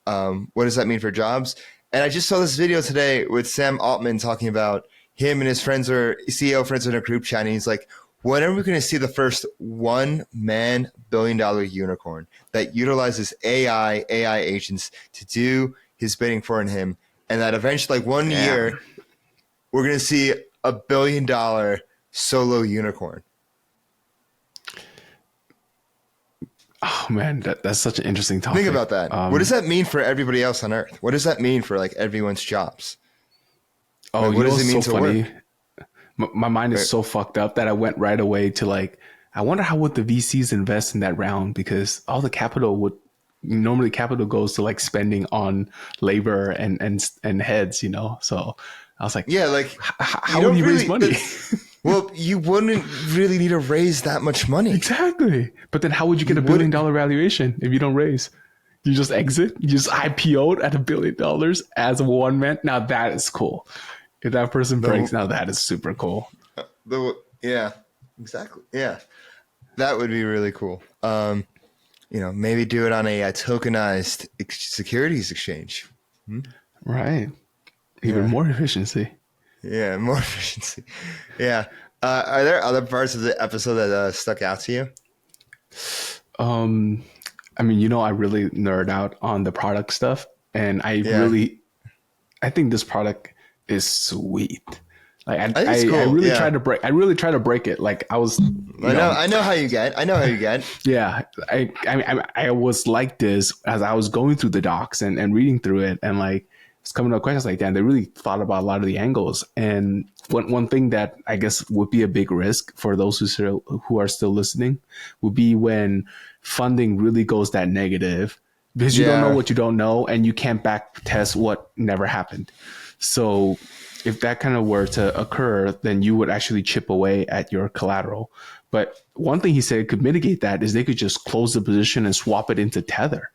what does that mean for jobs? And I just saw this video today with Sam Altman talking about him and his friends or CEO friends in a group chat, and he's like, when are we going to see the first one-man billion-dollar unicorn that utilizes AI agents to do his bidding for him, and that eventually, like one year, we're going to see $1 billion solo unicorn? Oh man, that's such an interesting topic. Think about that. What does that mean for everybody else on Earth? What does that mean for like everyone's jobs? Oh, like, what does it mean to work? My mind is so fucked up that I went right away to like, I wonder how would the VCs invest in that round, because all the capital normally goes to like spending on labor and heads, So I was like, like how would you raise money? Well, you wouldn't really need to raise that much money. Exactly. But then how would you get $1 billion valuation if you don't raise? You just exit? You just IPO'd at $1 billion as a one man? Now that is cool. If that person breaks, now that is super cool. Yeah, exactly. Yeah, that would be really cool. Maybe do it on a tokenized securities exchange. Right. Even more efficiency. Yeah, more efficiency. Yeah. Are there other parts of the episode that stuck out to you? I mean, I really nerd out on the product stuff, and I think this product is sweet. Like I really tried to break it. Like I was, I know how you get. Yeah. I was like this as I was going through the docs and reading through it, and like it's coming up questions like, damn, they really thought about a lot of the angles. And one thing that I guess would be a big risk for those who are still listening would be when funding really goes that negative, because you don't know what you don't know, and you can't back test what never happened. So if that kind of were to occur, then you would actually chip away at your collateral. But one thing he said could mitigate that is they could just close the position and swap it into Tether,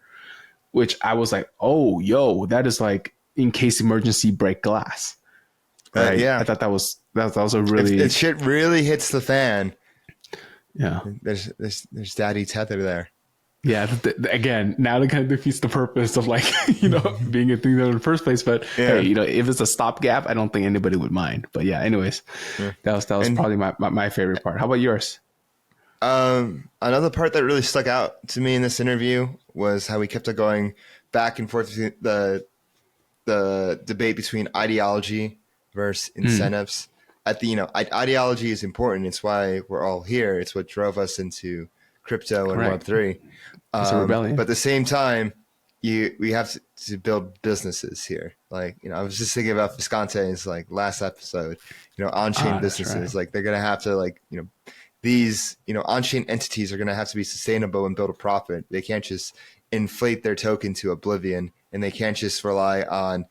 which I was like, oh, that is like in case emergency break glass. Right? I thought that was a really... If shit really hits the fan, yeah, there's Daddy Tether there. Yeah, again, now that kind of defeats the purpose of like, being a thing there in the first place. But hey, if it's a stopgap, I don't think anybody would mind. But yeah, anyways, that was probably my favorite part. How about yours? Another part that really stuck out to me in this interview was how we kept going back and forth between the debate between ideology versus incentives. Ideology is important. It's why we're all here. It's what drove us into crypto and Web3. It's a rebellion. But at the same time, we have to build businesses here. Like, I was just thinking about Visconte's like last episode, on-chain businesses, like they're going to have to these, on-chain entities are going to have to be sustainable and build a profit. They can't just inflate their token to oblivion, and they can't just rely on,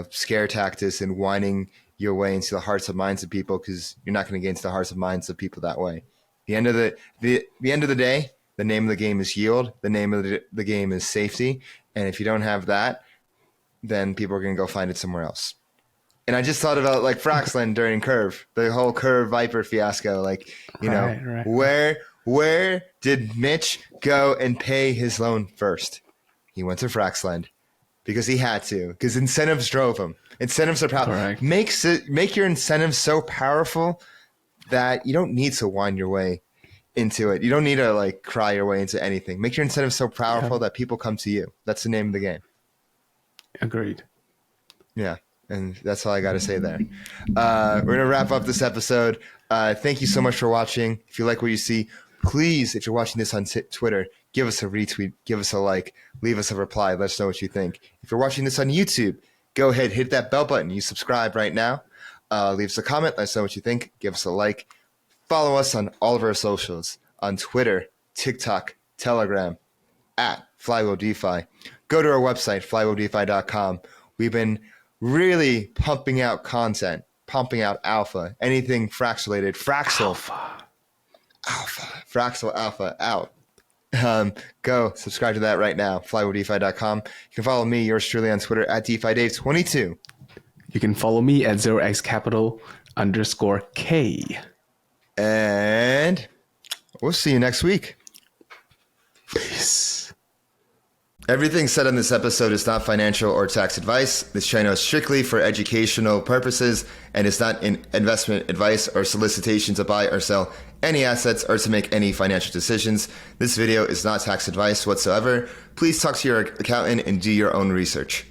scare tactics and whining your way into the hearts and minds of people, because you're not going to get into the hearts and minds of people that way. The end of the day, the name of the game is yield. The name of the game is safety. And if you don't have that, then people are going to go find it somewhere else. And I just thought about like Fraxland during Curve, the whole Curve Viper fiasco. Like, Right. where did Mitch go and pay his loan first? He went to Fraxland because he had to, because incentives drove him. Incentives are powerful. Correct. Make your incentives so powerful that you don't need to wind your way into it. You don't need to like cry your way into anything. Make your incentives so powerful that people come to you. That's the name of the game. Agreed. Yeah. And that's all I got to say there. We're going to wrap up this episode. Thank you so much for watching. If you like what you see, please, if you're watching this on Twitter, give us a retweet, give us a like, leave us a reply. Let us know what you think. If you're watching this on YouTube, go ahead, hit that bell button. You subscribe right now. Leave us a comment. Let us know what you think. Give us a like. Follow us on all of our socials, on Twitter, TikTok, Telegram, at Flywheel DeFi. Go to our website, flywheeldefi.com. We've been really pumping out content, pumping out alpha, anything Frax related. Fraxel Alpha out. Go subscribe to that right now, flywheeldefi.com. You can follow me, yours truly, on Twitter at DeFiDave22. You can follow me at 0xcapital_K. And we'll see you next week. Peace. Everything said on this episode is not financial or tax advice. This channel is strictly for educational purposes and is not an investment advice or solicitation to buy or sell any assets or to make any financial decisions. This video is not tax advice whatsoever. Please talk to your accountant and do your own research.